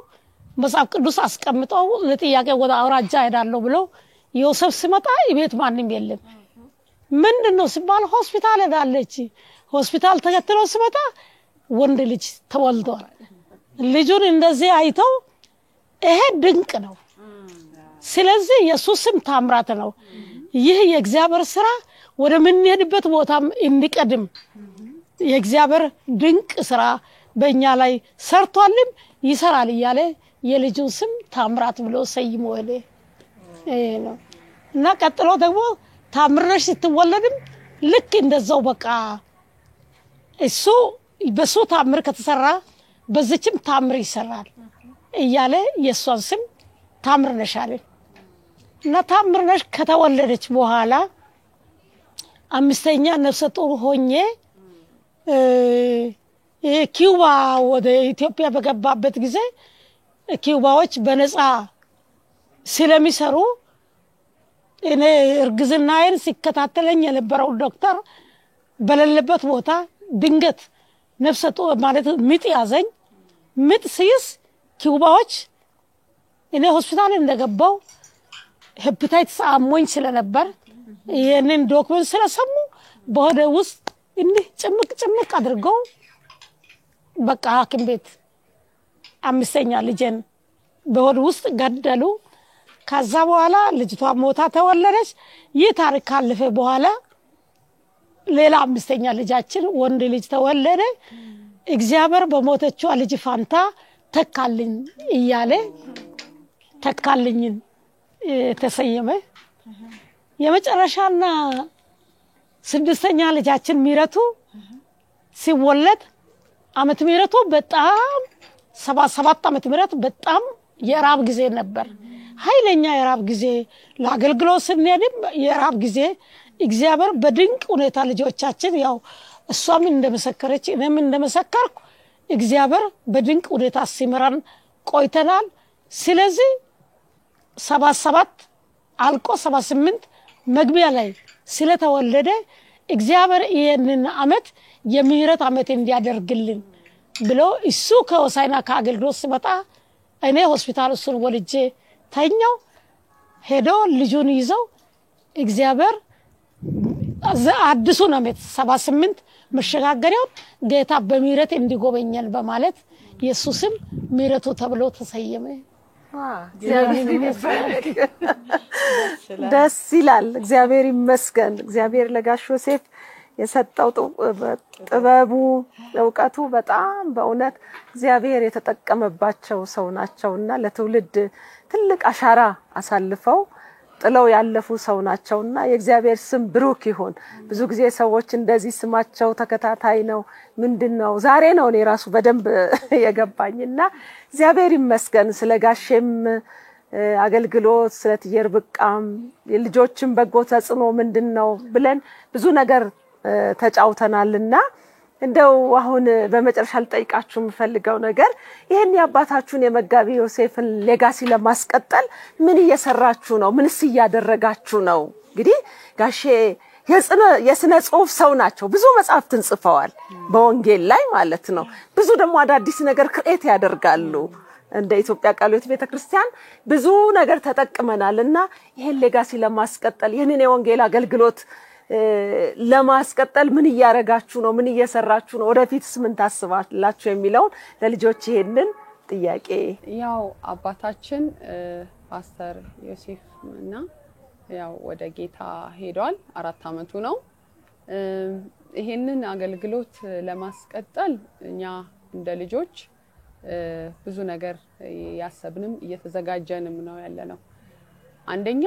መጽሐፍ ቅዱስ አስቀምጠው ለጥያቄ ወደ አውራጃ ሄዳለሁ ብሎ ዮሴፍ ሲመጣ ቤት ማንንም የለም ምንድነው ሲባል ሆስፒታል ሄዳለች ሆስፒታል ተከትሎ ሲመጣ ወንድ ልጅ ተወልዷል ልጁን እንደዚህ አይተው ይሄ ድንቅ ነው ስለዚህ ኢየሱስም ታምራት ነው ይህ የእግዚአብሔር ስራ ወደ ምንሄድበት ቦታም እንዲቀድም የእግዚአብሔር ድንቅ ስራ በእኛ ላይ ሰርቷልም ይሰራል ይያለ የልጁን ስም ታምራት ብሎ ሰይሞ ሄደ ነው እና ቀጥሎ ደግሞ ታምርነሽ ስትወለድም ልክ እንደዛው በቃ እሱ በሱ ታምር ከተሰራ በዚህም ታምር ይሰራል እያለ የሷን ስም ታምርነሽ አለ እና ታምርነሽ ከተወለደች በኋላ አምስተኛ ነፍሰ ጡር ሆኜ ኪውባ ወደ ኢትዮጵያ በገባበት ጊዜ ኪውባዎች በነፃ ስለሚሰሩ እኔ እርግዝናዬን ሲከታተለኝ የነበረው ዶክተር በሌለበት ቦታ ድንገት ነፍሰ ጡር ማለት ምጥ ያዘኝ ምጥ ሲይዝ ኪውባዎች እኔ ሆስፒታል እንደገባው ሄፓታይተስ አሞኝ ስለነበር የኔን ዶክመንት ስለሰሙ በሆደ ውስጥ እንዲህ ጭምቅ አድርገው በቃ ሐኪም ቤት አምስተኛ ልጄን በሆድ ውስጥ ገደሉ ከዛ በኋላ ልጅቷ ሞታ ተወለደች ይህ ታሪክ ካለፈ በኋላ ሌላ አምስተኛ ልጃችን ወንድ ልጅ ተወለደ እግዚአብሔር በሞተችው ልጅ ፋንታ ተካልኝ እያለ ተካልኝን ተሰየመ የመጨረሻና ስድስተኛ ልጃችን ሚረቱ ሲወለድ አመት ሚረቱ በጣም 77 አመት ሚረት በጣም የራብ ጊዜ ነበር ኃይለኛ የራብ ጊዜ ለአገልግሎት ስንሄድም የራብ ጊዜ እግዚአብሔር በድንቅ ሁኔታ ልጆቻችን ያው እሷም እንደመሰከረች እኔም እንደመሰከርኩ እግዚአብሔር በድንቅ ሁኔታ ሲመራን ቆይተናል ስለዚህ 77 አልቆ 78 መግቢያ ላይ ስለተወለደ እግዚአብሔር ይሄንን አመት የምህረት አመት እንዲያደርግልን ብሎ እሱ ከወሳይና ከአገልግሎት ሲመጣ እኔ ሆስፒታል እሱን ወልጄ ተኛው ሄዶ ልጁን ይዘው እግዚአብሔር አዲሱን አመት 78 መሸጋገሪያው ጌታ በምህረት እንዲጎበኘን በማለት ኢየሱስም ምህረቱ ተብሎ ተሰየመ ደስ ይላል እግዚአብሔር ይመስገን እግዚአብሔር ለጋሽ ዮሴፍ የሰጠው ጥበቡ ዕውቀቱ በጣም በእውነት እግዚአብሔር የተጠቀመባቸው ሰው ናቸውና ለትውልድ ትልቅ አሻራ አሳልፈው ጥለው ያለፉ ሰው ናቸውና የእግዚአብሔር ስም ብሩክ ይሁን ብዙ ጊዜ ሰዎች እንደዚህ ስማቸው ተከታታይ ነው ምንድነው ዛሬ ነው እኔ ራሱ በደንብ የገባኝና እግዚአብሔር ይመስገን ስለጋሽም አገልግሎት ስለትየርብቃም የልጆችን በጎ ተጽኖ ምንድነው ብለን ብዙ ነገር ተጫውተናልና እንደው አሁን በመጨረሻ ልጠይቃችሁ የምፈልገው ነገር ይሄን ያባታችሁን የመጋቢ ዮሴፍን ሌጋሲ ለማስቀጠል ምን እየሰራችሁ ነው ምንስ እያደረጋችሁ ነው እንግዲህ ጋሼ የስነ ጽሁፍ ሰው ናቸው ብዙ መጻፍትን ጽፈዋል በወንጌል ላይ ማለት ነው ብዙ ደግሞ አዳዲስ ነገር ክሬት ያደርጋሉ እንደ ኢትዮጵያ ቃልዮት ቤተክርስቲያን ብዙ ነገር ተጠቅመናልና ይሄን ሌጋሲ ለማስቀጠል ይሄንን የወንጌል አገልግሎት ለማስቀጠል ምን እያረጋችሁ ነው ምን እየሰራችሁ ነው ወደፊትስ ምን ታስባላችሁ የሚለው ለልጆች ይሄንን ጥያቄ ያው አባታችን ፓስተር ዮሴፍ እና ያው ወደ ጌታ ሄዷል 4 አመቱ ነው ይሄንን አገልግሎት ለማስቀጠል እኛ እንደ ልጆች ብዙ ነገር ያሰብንም እየተዘጋጀንም ነው ያለነው አንደኛ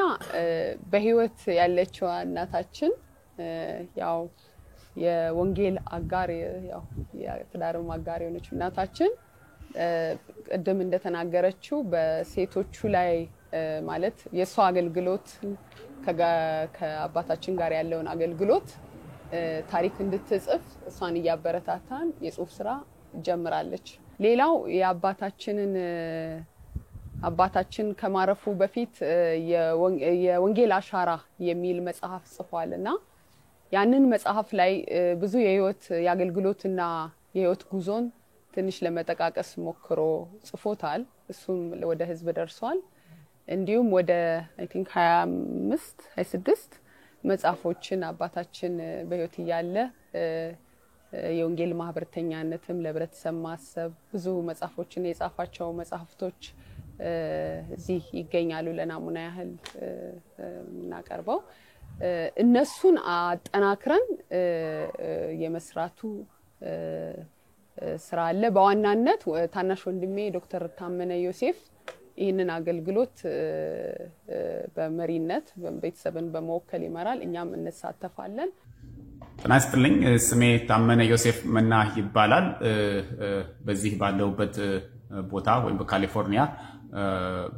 በህይወት ያለችው እናታችን ያው የወንጌል አጋር ያው የትዳርም አጋር የሆነች እናታችን ቅድም እንደተናገረችው በሴቶቹ ላይ ማለት የሷ አገልግሎት ከአባታችን ጋር ያለውን አገልግሎት ታሪክ እንድትጽፍ እሷን ያበረታታን የጽሁፍ ስራ ጀምራለች። ሌላው አባታችን ከማረፉ በፊት የወንጌል አሻራ የሚል መጽሐፍ ጽፏልና ያንን መጽሐፍ ላይ ብዙ የህይወት ያገልግሎትና የህይወት ጉዞን ትንሽ ለመጠቃቀስ ሞክሮ ጽፎታል። እሱም ወደ ህዝብ ደርሷል። እንዲሁም ወደ አይ ቲንክ 26 መጽሐፎችን አባታችን በህይወት ያለ የወንጌል ማህበርተኛነትም ለህብረተሰብ ማሰብ ብዙ መጽሐፎችን የጻፋቸው መጽሐፍቶች እዚህ ይገኛሉ። ለናሙና ያህል እናቀርበው እነሱን አጠናክረን የመስራቱ ስራ አለ። በዋናነት ታናሽ ወንድሜ ዶክተር ታመነ ዮሴፍ ይህንን አገልግሎት በመሪነት ቤተሰብን በመወከል ይመራል። እኛም እንሳተፋለን። ጤና ይስጥልኝ። ስሜ ታመነ ዮሴፍ መና ይባላል። በዚህ ባለውበት ቦታ ወይም በካሊፎርኒያ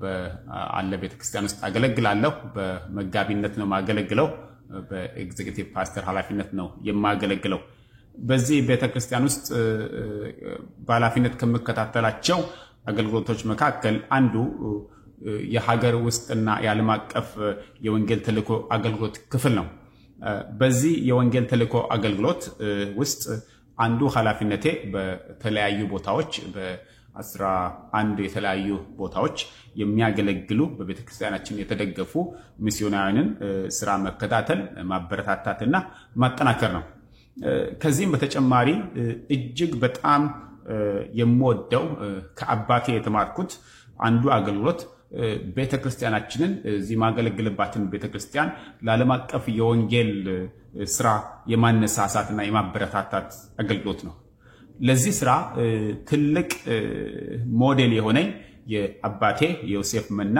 በአለ ቤተክርስቲያን ውስጥ አገለግላለሁ። በመጋቢነት ነው ማገለግለው። በኤግዚኪዩቲቭ ፓስተር ኃላፊነት ነው የማገለግለው። በዚህ ቤተክርስቲያን ውስጥ በኃላፊነት ከመከታተላቸው አገልግሎቶች መካከል አንዱ የሀገር ውስጥና የዓለም አቀፍ የወንጌል ተልእኮ አገልግሎት ክፍል ነው። በዚህ የወንጌል ተልእኮ አገልግሎት ውስጥ አንዱ ኃላፊነቴ በተለያዩ ቦታዎች በ11 የተለያዩ ቦታዎች የሚያገለግሉ በቤተክርስቲያናችን የተደገፉ ሚስዮናውያንን ስራ መከታተል፣ ማበረታታትና ማጠናከር ነው። ከዚህም በተጨማሪ እጅግ በጣም የምወደው ከአባቴ የተማርኩት አንዱ አገልግሎት ቤተክርስቲያናችንን እዚህ ማገለግልባትን ቤተክርስቲያን ለዓለም አቀፍ የወንጌል ስራ የማነሳሳትና የማበረታታት አገልግሎት ነው። ለዚህ ስራ ትልቅ ሞዴል የሆነኝ የአባቴ ዮሴፍ መና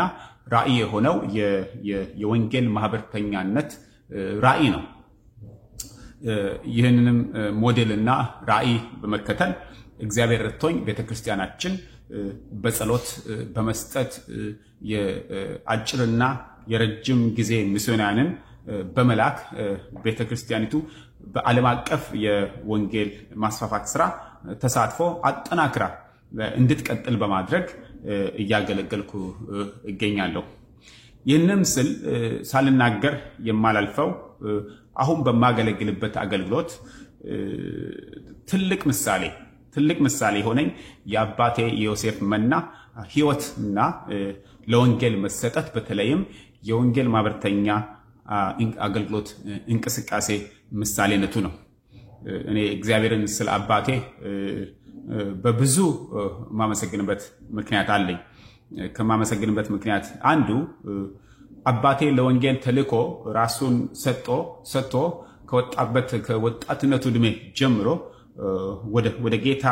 ራእይ የሆነው የወንጌል ማህበርተኛነት ራእይ ነው። ይህንንም ሞዴልና ራእይ በመከተል እግዚአብሔር ረድቶኝ ቤተክርስቲያናችን በጸሎት በመስጠት የአጭርና የረጅም ጊዜ ሚስዮናውያንን በመላክ ቤተክርስቲያኒቱ በዓለም አቀፍ የወንጌል ማስፋፋት ስራ ተሳትፎ አጠናክራ እንድትቀጥል በማድረግ እያገለገልኩ እገኛለሁ። ይህንም ስል ሳልናገር የማላልፈው አሁን በማገለግልበት አገልግሎት ትልቅ ምሳሌ ሆነኝ የአባቴ ዮሴፍ መና ህይወትና ለወንጌል መሰጠት በተለይም የወንጌል ማህበርተኛ አገልግሎት እንቅስቃሴ ምሳሌነቱ ነው። እኔ እግዚአብሔርን ስለ አባቴ በብዙ ማመሰግንበት ምክንያት አለኝ። ከማመሰግንበት ምክንያት አንዱ አባቴ ለወንጌል ተልእኮ ራሱን ሰጥቶ ከወጣትነቱ ዕድሜ ጀምሮ ወደ ጌታ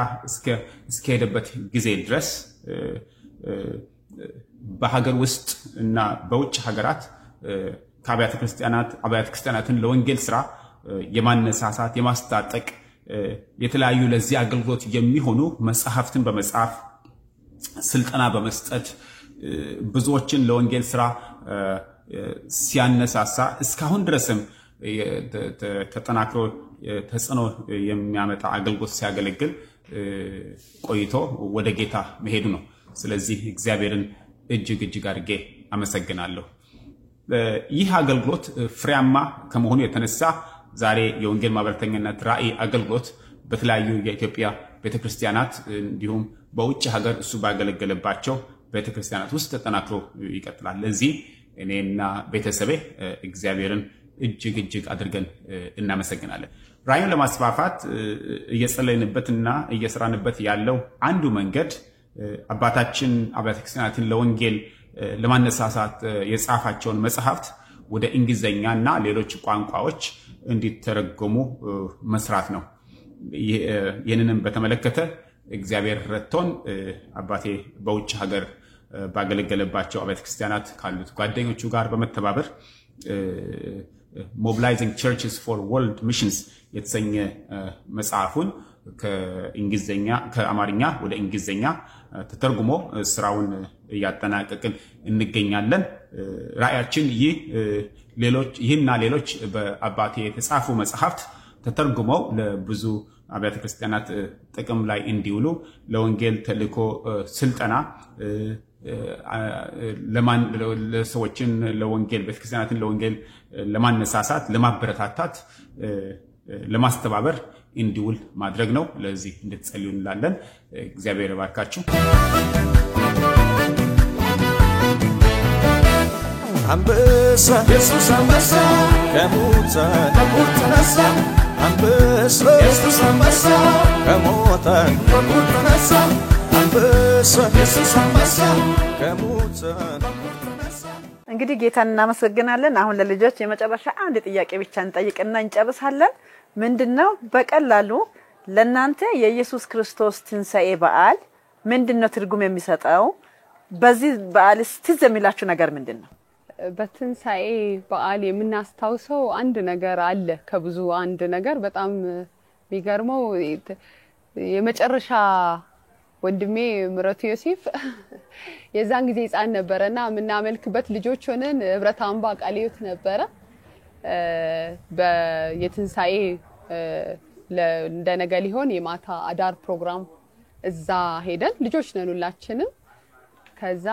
እስከሄደበት ጊዜ ድረስ በሀገር ውስጥ እና በውጭ ሀገራት ከአብያተ ክርስቲያናትን ለወንጌል ስራ የማነሳሳት የማስታጠቅ የተለያዩ ለዚህ አገልግሎት የሚሆኑ መጽሐፍትን በመጻፍ ስልጠና በመስጠት ብዙዎችን ለወንጌል ስራ ሲያነሳሳ እስካሁን ድረስም ተጠናክሮ ተጽዕኖ የሚያመጣ አገልግሎት ሲያገለግል ቆይቶ ወደ ጌታ መሄዱ ነው። ስለዚህ እግዚአብሔርን እጅግ አድርጌ አመሰግናለሁ። ይህ አገልግሎት ፍሬያማ ከመሆኑ የተነሳ ዛሬ የወንጌል ማህበርተኛነት ራእይ አገልግሎት በተለያዩ የኢትዮጵያ ቤተክርስቲያናት እንዲሁም በውጭ ሀገር እሱ ባገለገለባቸው ቤተክርስቲያናት ውስጥ ተጠናክሮ ይቀጥላል። ለዚህ እኔና ቤተሰቤ እግዚአብሔርን እጅግ አድርገን እናመሰግናለን። ራእዩን ለማስፋፋት እየጸለይንበትና እየሰራንበት ያለው አንዱ መንገድ አባታችን አብያተ ክርስቲያናትን ለወንጌል ለማነሳሳት የጻፋቸውን መጽሐፍት ወደ እንግሊዝኛና ሌሎች ቋንቋዎች እንዲተረጎሙ መስራት ነው። ይህንንም በተመለከተ እግዚአብሔር ረድቶን አባቴ በውጭ ሀገር ባገለገለባቸው አብያተ ክርስቲያናት ካሉት ጓደኞቹ ጋር በመተባበር Mobilizing Churches for World Missions የተሰኘ መጽሐፉን ከእንግሊዘኛ ከአማርኛ ወደ እንግሊዘኛ ተተርጉሞ ስራውን ያጠናቀቅን እንገኛለን። ራእያችን ይህና ሌሎች በአባቴ የተጻፉ መጽሐፍት ተተርጉመው ለብዙ አብያተ ክርስቲያናት ጥቅም ላይ እንዲውሉ ለወንጌል ተልእኮ ስልጠና ለሰዎችን ለወንጌል ቤተክርስቲያናትን ለወንጌል ለማነሳሳት ለማበረታታት ለማስተባበር እንዲውል ማድረግ ነው። ለዚህ እንድትጸልዩ እንላለን። እግዚአብሔር ይባርካችሁ። አንበሳ ኢየሱስ አንበሳ ከሙታን ተነሳ አንበሳ ኢየሱስ አንበሳ ከሙታን ተነሳ አንበሳ ኢየሱስ አንበሳ ከሙታን እንግዲህ ጌታን እናመሰግናለን። አሁን ለልጆች የመጨረሻ አንድ ጥያቄ ብቻ እንጠይቅና እንጨርሳለን። ምንድነው በቀላሉ ለናንተ የኢየሱስ ክርስቶስ ትንሣኤ በዓል ምንድነው ትርጉም የሚሰጠው? በዚህ በዓል ትዝ የሚላችሁ ነገር ምንድነው? በትንሣኤ በዓል የምናስታውሰው አንድ ነገር አለ። ከብዙ አንድ ነገር በጣም የሚገርመው የመጨረሻ ወንድሜ ምረቱ ዮሴፍ የዛን ጊዜ ሕፃን ነበርና ምናመልክበት ልጆች ሆነን ህብረት አምባ ቃልዮት ነበረ። በየትንሣኤ እንደነገ ሊሆን የማታ አዳር ፕሮግራም እዛ ሄደን ልጆች ነን ሁላችንም። ከዛ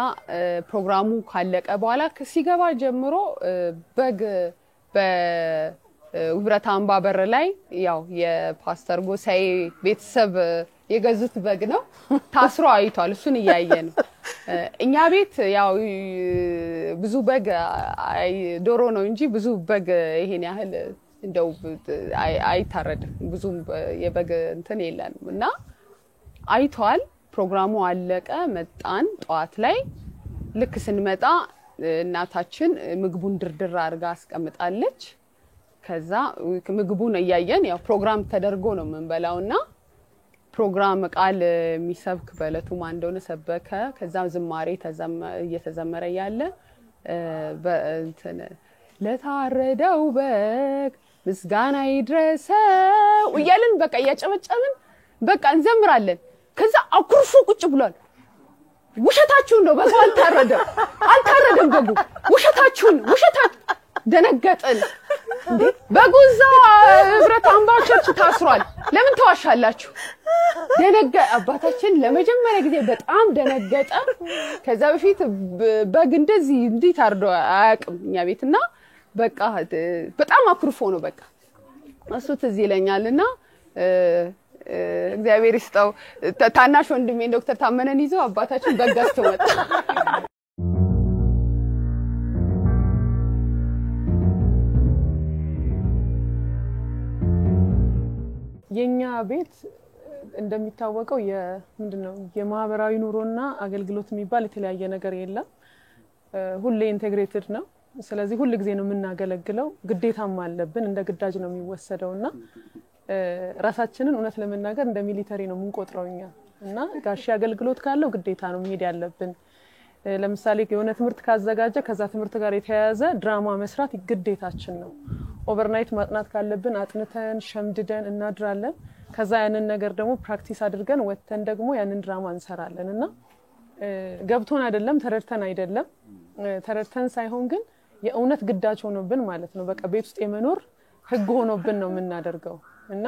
ፕሮግራሙ ካለቀ በኋላ ሲገባ ጀምሮ በግ በህብረት አምባ በር ላይ ያው የፓስተር ጎሳዬ ቤተሰብ የገዙት በግ ነው ታስሮ አይቷል። እሱን ያያየን እኛ ቤት ያው ብዙ በግ ዶሮ ነው እንጂ ብዙ በግ ይሄን ያህል እንደው አይታረድም። ብዙ የበግ እንትን የለንም እና አይቷል። ፕሮግራሙ አለቀ። መጣን ጧት ላይ ልክ ስንመጣ እናታችን ምግቡን ድርድር አድርጋ አስቀምጣለች። ከዛ ምግቡን ያያየን ያው ፕሮግራም ተደርጎ ነው መንበላውና ፕሮግራም ቃል የሚሰብክ በለቱ ማን እንደሆነ ሰበከ። ከዛ ዝማሬ እየተዘመረ ያለ በእንትን ለታረደው በግ ምስጋና ይድረሰው እያልን በቃ ያጨበጨብን በቃ እንዘምራለን። ከዛ አኩርፎ ቁጭ ብሏል። ውሸታችሁን ነው በግ አልታረደም በጉ ውሸታችሁን ደነገጥን። በጉዛ ህብረት አምባ ቸርች ታስሯል ለምን ተዋሻላችሁ? አባታችን ለመጀመሪያ ጊዜ በጣም ደነገጠ። ከዛ በፊት በግ እንደዚህ እንዲህ ታርዶ አያውቅም እኛ ቤትና በቃ በጣም አኩርፎ ነው በቃ እሱ ትዝ ይለኛልና እግዚአብሔር ይስጠው። ታናሽ ወንድሜ ዶክተር ታመነን ይዘው አባታችን በግ ገዝቶ መጣ። የኛ ቤት እንደሚታወቀው ምንድነው የማህበራዊ ኑሮና አገልግሎት የሚባል የተለያየ ነገር የለም። ሁሌ ኢንተግሬትድ ነው። ስለዚህ ሁሉ ጊዜ ነው የምናገለግለው። ግዴታም አለብን እንደ ግዳጅ ነው የሚወሰደውና ራሳችንን እውነት ለመናገር እንደ ሚሊተሪ ነው የምንቆጥረውኛ እና ጋሽ አገልግሎት ካለው ግዴታ ነው መሄድ ያለብን። ለምሳሌ የሆነ ትምህርት ካዘጋጀ ከዛ ትምህርት ጋር የተያያዘ ድራማ መስራት ግዴታችን ነው። ኦቨርናይት ማጥናት ካለብን አጥንተን ሸምድደን እናድራለን። ከዛ ያንን ነገር ደግሞ ፕራክቲስ አድርገን ወጥተን ደግሞ ያንን ድራማ እንሰራለንና ገብቶን አይደለም ተረድተን አይደለም ተረድተን ሳይሆን ግን የእውነት ግዳጅ ሆኖብን ማለት ነው። በቃ ቤት ውስጥ የመኖር ህግ ሆኖብን ነው የምናደርገው እና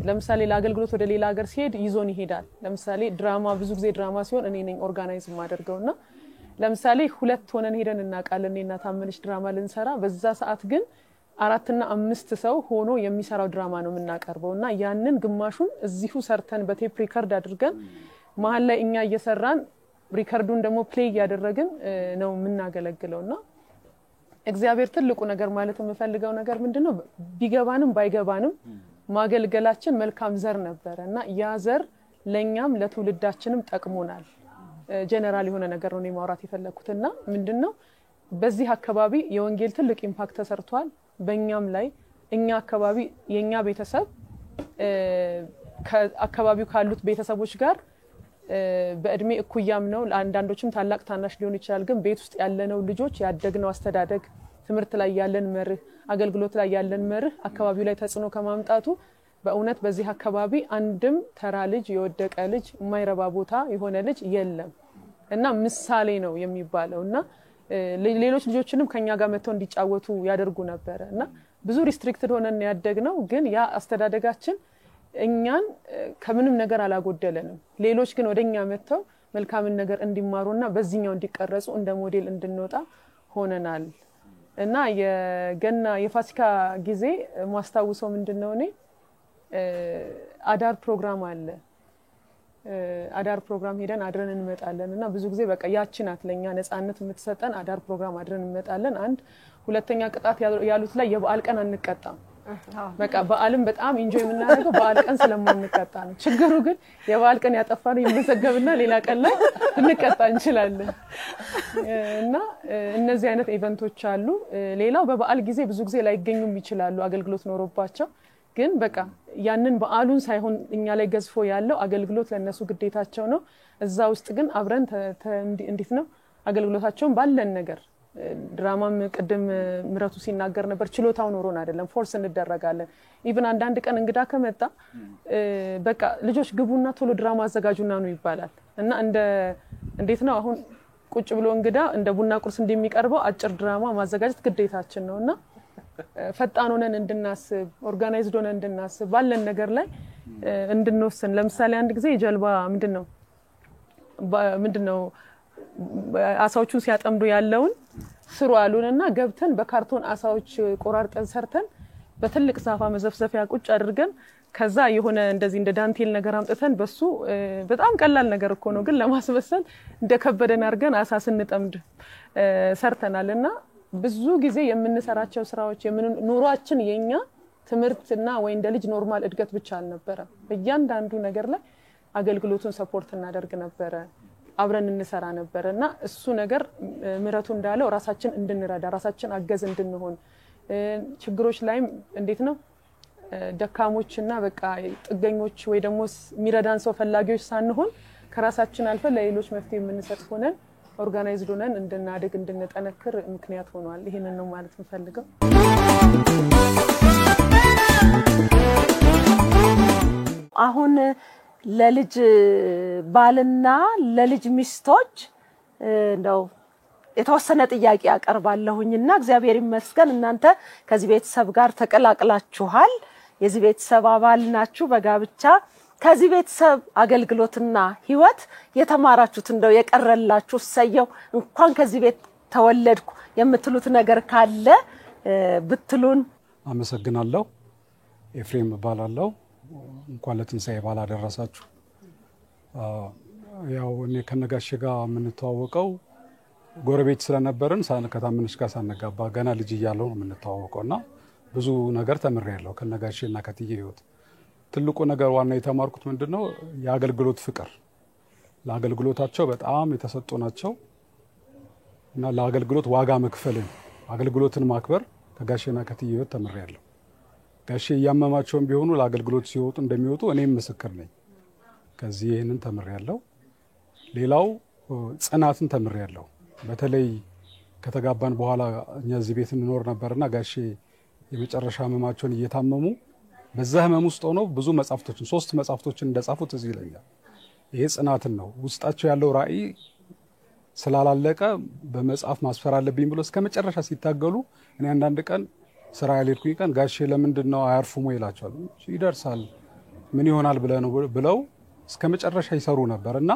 ለምሳሌ ለአገልግሎት ወደ ሌላ ሀገር ሲሄድ ይዞን ይሄዳል። ለምሳሌ ድራማ ብዙ ጊዜ ድራማ ሲሆን እኔ ነኝ ኦርጋናይዝ ማደርገውና ለምሳሌ ሁለት ሆነን ሄደን እናቃለን እኔና ታመነች ድራማ ልንሰራ። በዛ ሰዓት ግን 4 እና 5 ሰው ሆኖ የሚሰራው ድራማ ነው የምናቀርበውና ያንን ግማሹን እዚሁ ሰርተን በቴፕ ሪከርድ አድርገን መሀል ላይ እኛ እየሰራን ሪከርዱን ደግሞ ፕሌይ ያደረግን ነው የምናገለግለውና እግዚአብሔር ትልቁ ነገር ማለት የምፈልገው ነገር ምንድነው ቢገባንም ባይገባንም ማገልገላችን መልካም ዘር ነበርና ያ ዘር ለኛም ለትውልዳችንም ጠቅሞናል። ጀነራል የሆነ ነገር ነው ማውራት የፈለኩትና ምንድነው በዚህ አካባቢ የወንጌል ትልቅ ኢምፓክት ተሰርቷል በእኛም ላይ። እኛ አካባቢ የኛ ቤተሰብ ከአካባቢው ካሉት ቤተሰቦች ጋር በእድሜ እኩያም ነው። ለአንዳንዶችም ታላቅ ታናሽ ሊሆን ይችላል። ግን ቤት ውስጥ ያለነው ልጆች ያደግነው አስተዳደግ ትምህርት ላይ ያለን መርህ አገልግሎት ላይ ያለን መርህ አካባቢው ላይ ተጽኖ ከማምጣቱ በእውነት በዚህ አካባቢ አንድም ተራ ልጅ የወደቀ ልጅ የማይረባ ቦታ የሆነ ልጅ የለም እና ምሳሌ ነው የሚባለውና ሌሎች ልጆችንም ከኛ ጋር መተው እንዲጫወቱ ያደርጉ ነበር እና ብዙ ሪስትሪክትድ ሆነን ያደግነው ግን ያ አስተዳደጋችን እኛን ከምንም ነገር አላጎደለንም ሌሎች ግን ወደኛ መተው መልካም ነገር እንዲማሩና በዚህኛው እንዲቀረጹ እንደ ሞዴል እንድንወጣ ሆነናል እና የገና የፋሲካ ጊዜ ማስተዋወሰው ምንድነው እኔ አዳር ፕሮግራም አለ አዳር ፕሮግራም ሄደን አድረን እንመጣለን እና ብዙ ጊዜ በቃ ያቺን አትለኛ ነፃነት የምትሰጠን አዳር ፕሮግራም አድረን እንመጣለን አንድ ሁለተኛ ቅጣት ያሉት ላይ የበዓል ቀን አንቀጣም በቃ በዓልም በጣም ኢንጆይ የምናደርገው በዓል ቀን ስለማንቀጣ ነው ችግሩ ግን የበዓል ቀን ያጠፋነው ይመዘገብና ሌላ ቀን ላይ እንቀጣ እንችላለን እና እነዚህ አይነት ኢቨንቶች አሉ ሌላው በበዓል ጊዜ ብዙ ጊዜ ላይገኙም ይችላሉ አገልግሎት ኖሮባቸው ግን በቃ ያንን በዓሉን ሳይሆን እኛ ላይ ገዝፎ ያለው አገልግሎት ለነሱ ግዴታቸው ነው እዛ ውስጥ ግን አብረን እንዴት ነው አገልግሎታቸውን ባለን ነገር ድራማም ቀደም ምረቱ ሲናገር ነበር ችሎታው ኖሮን አይደለም ፎርስ እንደረጋለን ኢቭን አንዳንድ ቀን እንግዳ ከመጣ በቃ ልጆች ግቡና ቶሎ ድራማ አዘጋጁና ነው ይባላል እና እንዴት ነው አሁን ቁጭ ብሎ እንግዳ እንደ ቡና ቁርስ እንደሚቀርበው አጭር ድራማ ማዘጋጀት ግዴታችን ነውና ፈጣን ሆነን እንድናስብ ኦርጋናይዝድ ሆነን እንድናስብ ባለን ነገር ላይ እንድንወስን ለምሳሌ አንድ ጊዜ ጀልባ ምንድነው አሳዎቹን ሲያጠምዱ ያለውን ስሩ አሉንና ገብተን በካርቶን አሳዎች ቆራርጠን ሰርተን በትልቅ ሳፋ መዘፍዘፊያ ቁጭ አድርገን ከዛ የሆነ እንደዚህ እንደ ዳንቴል ነገር አምጥተን በሱ በጣም ቀላል ነገር እኮ ነው ግን ለማስመሰል እንደከበደን አድርገን አሳ ስንጠምድ ሰርተናልና ብዙ ጊዜ የምንሰራቸው ስራዎች ኑሯችን የኛ ትምርትና ወይ እንደ ልጅ ኖርማል እድገት ብቻ አልነበረ በእያንዳንዱ ነገር ላይ አገልግሎቱን ሰፖርት እናደርግ ነበር አብረን እንሰራ ነበርና እሱ ነገር ምረቱ እንዳለው ራሳችን እንድንረዳ ራሳችን አገዝ እንድንሆን ችግሮች ላይ እንዴት ነው ደካሞችና በቃ ጥገኞች ወይ ደግሞ ሚረዳን ሰው ፈላጊዎች ሳንሆን ከራሳችን አልፈ ለሌሎች መፍትሄ የምንሰጥ ሆነን ኦርጋናይዝድ ሆነን እንድናድግ እንድንጠነክር ምክንያት ሆኗል ይሄንን ነው ማለት እንፈልገው አሁን ለልጅ ባልና ለልጅ ሚስቶች እንደው የተወሰነ ጥያቄ አቀርባለሁኝና እግዚአብሔር ይመስገን እናንተ ከዚህ ቤተሰብ ጋር ተቀላቅላችኋል የዚህ ቤተሰብ አባል ናችሁ በጋብቻ ከዚህ ቤተሰብ አገልግሎትና ህይወት የተማራችሁት እንደው የቀረላችሁ ሰየው እንኳን ከዚህ ቤት ተወለድኩ የምትሉት ነገር ካለ ብትሉን አመሰግናለሁ ኤፍሬም ባላለው እንኳን ለትንሳኤ ባላ ደረሳችሁ ያው እኔ ከነጋሽ ጋር የምንተዋወቀው ጎረቤት ስለነበርን ከታምንሽ ጋር ሳንጋባ ገና ልጅ እያለሁ ነው የምንተዋወቀውና ብዙ ነገር ተምሬያለሁ ከነጋሽና ከትዬ ህይወት ትልቁ ነገር ዋና የተማርኩት ምንድነው የአገልግሎት ፍቅር ለአገልግሎታቸው በጣም የተሰጡ ናቸው እና ለአገልግሎት ዋጋ መክፈልን አገልግሎትን ማክበር ከጋሽና ከትዬ ህይወት ተምሬያለሁ ጋሽ ያመማቸውን ቢሆኑ ለአገልግሎት ሲወጡ እንደሚወጡ እኔም ምስክር ነኝ ከዚህ ይሄንን ተምሬያለሁ ሌላው ጽናትን ተምሬያለሁ በተለይ ከተጋባን በኋላ እኛ እዚህ ቤት እንኖር ነበርና ጋሽ የመጨረሻ ህመማቸውን እየታመሙ በዛ ህመም ውስጥ ሆነው ብዙ መጻፍቶችን 3 መጻፍቶችን እንደጻፉት እዚህ ይለኛል ይሄ ጽናትን ነው ውስጣቸው ያለው ራእይ ስላላለቀ በመጻፍ ማስፈር አለብኝ ብሎ እስከመጨረሻ ሲታገሉ እኔ አንዳንድ ቀን ስራ ያልኩኝ ቀን ጋሽ ለምንድነው አያርፉም ይላቸዋል ይደርሳል ምን ይሆናል ብለው እስከመጨረሻ ይሰሩ ነበርና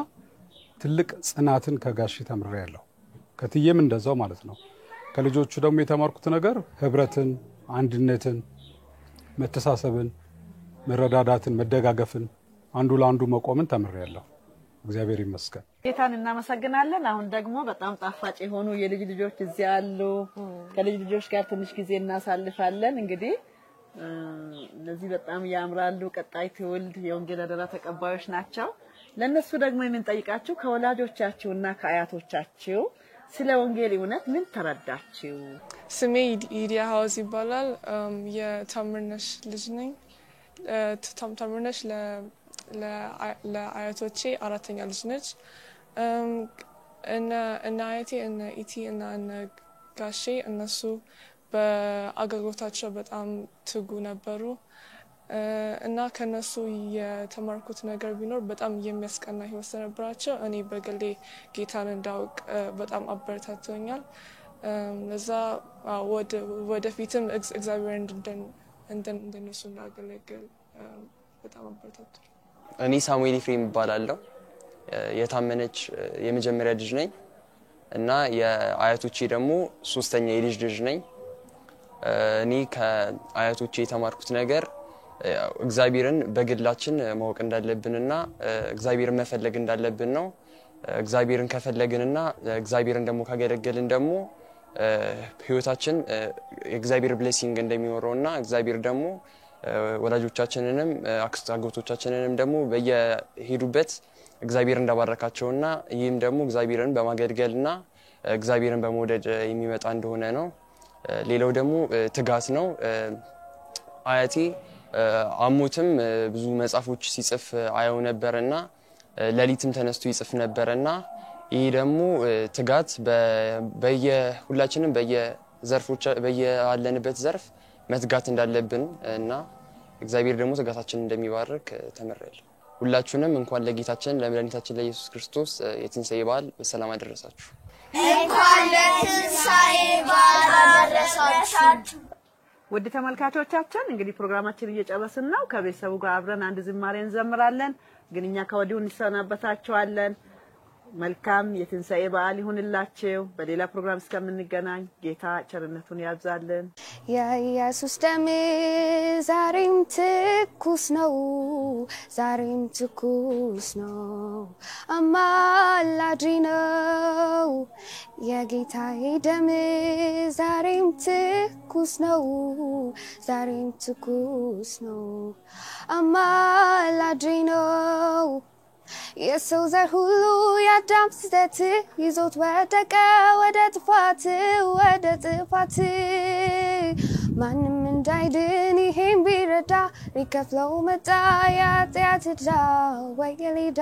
ትልቅ ጽናትን ከጋሽ ተምሬያለሁ ከትዬም እንደዛው ማለት ነው ከልጆቹ ደግሞ የተማርኩት ነገር ህብረትን አንድነትን መተሳሰብን መረዳዳትን መደጋገፍን አንዱ ለአንዱ መቆምን ተምሬያለሁ እግዚአብሔር ይመስገን ጌታን እናመሰግናለን አሁን ደግሞ በጣም ጣፋጭ የሆኑ የልጅ ልጆች እዚህ አሉ ከልጅ ልጆች ጋር ትንሽ ጊዜ እናሳልፋለን እንግዲህ እነዚህ በጣም ያምራሉ ቀጣይ ትውልድ የወንጌል አደራ ተቀባዮች ናቸው ለነሱ ደግሞ የምንጠይቃችሁ ከወላጆቻችሁና ከአያቶቻችሁ ስለ ወንጌል እውነት ምን ተረዳችሁ ስሜ ኢዲያ ሃውስ ይባላል የታምርነሽ ልጅ ነኝ ታምርነሽ ለአያቶቼ አራተኛ ልጅ ነች እና አያቴ እና ኢቲ እና ጋሼ እነሱ በአገልግሎታቸው በጣም ትጉ ነበሩ እና ከነሱ የተማርኩት ነገር ቢኖር በጣም የሚያስቀና ህይወት ነበራቸው እኔ በግሌ ጌታን እንዳውቅ በጣም አበረታተውኛል ለዛ ወደፊትም እግዚአብሔር እንደነሱ እንዳገለግል በጣም አበረታተው እኔ ሳሙኤል ፍሬም ይባላልው የታመነች የመጀመሪያ ልጅ ነኝ እና የአያቶቼ ደግሞ ሶስተኛ የልጅ ነኝ እኔ ከአያቶቼ የተማርኩት ነገር እግዚአብሔርን በግላችን ማወቅ እንዳለብንና እግዚአብሔርን መፈለግ እንዳለብን ነው እግዚአብሔርን ከፈለግንና እግዚአብሔርን ደግሞ ካገለገልን ደግሞ ህይወታችን እግዚአብሔር ብሌሲንግ እንደሚኖርውና እግዚአብሔር ደግሞ ወላጆቻችንንም አክስታጎቶቻችንንም ደግሞ በየሄዱበት እግዚአብሔር እንዳባረካቸውና ይህም ደግሞ እግዚአብሔርን በማገልገልና እግዚአብሔርን በመውደድ የሚመጣ እንደሆነ ነው ሌላው ደግሞ ትጋት ነው አያቴ አሙትም ብዙ መጻፎች ሲጽፍ አየው ነበርና ለሊትም ተነስቶ ይጽፍ ነበርና ይሄ ደግሞ ትጋት በየሁላችንም በየዘርፎች በየአለንበት ዘርፍ መትጋት እንዳለብን እና እግዚአብሔር ደግሞ ትጋታችንን እንደሚባርክ ተመረለ ሁላችንም እንኳን ለጌታችን ለመድኃኒታችን ለኢየሱስ ክርስቶስ የትንሳኤ በዓል በሰላም አደረሳችሁ እንኳን ለትንሳኤ በዓል አደረሳችሁ ወደ ተመልካቾቻችን እንግዲህ ፕሮግራማችን እየጨረስን ነው ከቤተሰቡ ጋር አብረን አንድ ዝማሬ እንዘምራለን ግን እኛ ከወዲሁ እንሰናበታችኋለን መልካም የትንሳኤ በዓል ይሁንላችሁ በሌላ ፕሮግራም እስከምንገናኝ ጌታ ቸርነቱን ያብዛልን የኢየሱስ ደም ዛሬም ትኩስ ነው አማላጅ ነው የጌታዬ ደም ዛሬም ትኩስ ነው አማላጅ ነው የሰው ዘር ሁሉ ያዳም ስህተት ይዞት ወደቀ ወደ ጥፋት ማንም እንዳይድን ይሄን ቢረዳ ሊከፍለው መጣ የኃጢአት ዕዳ ወየሌዳ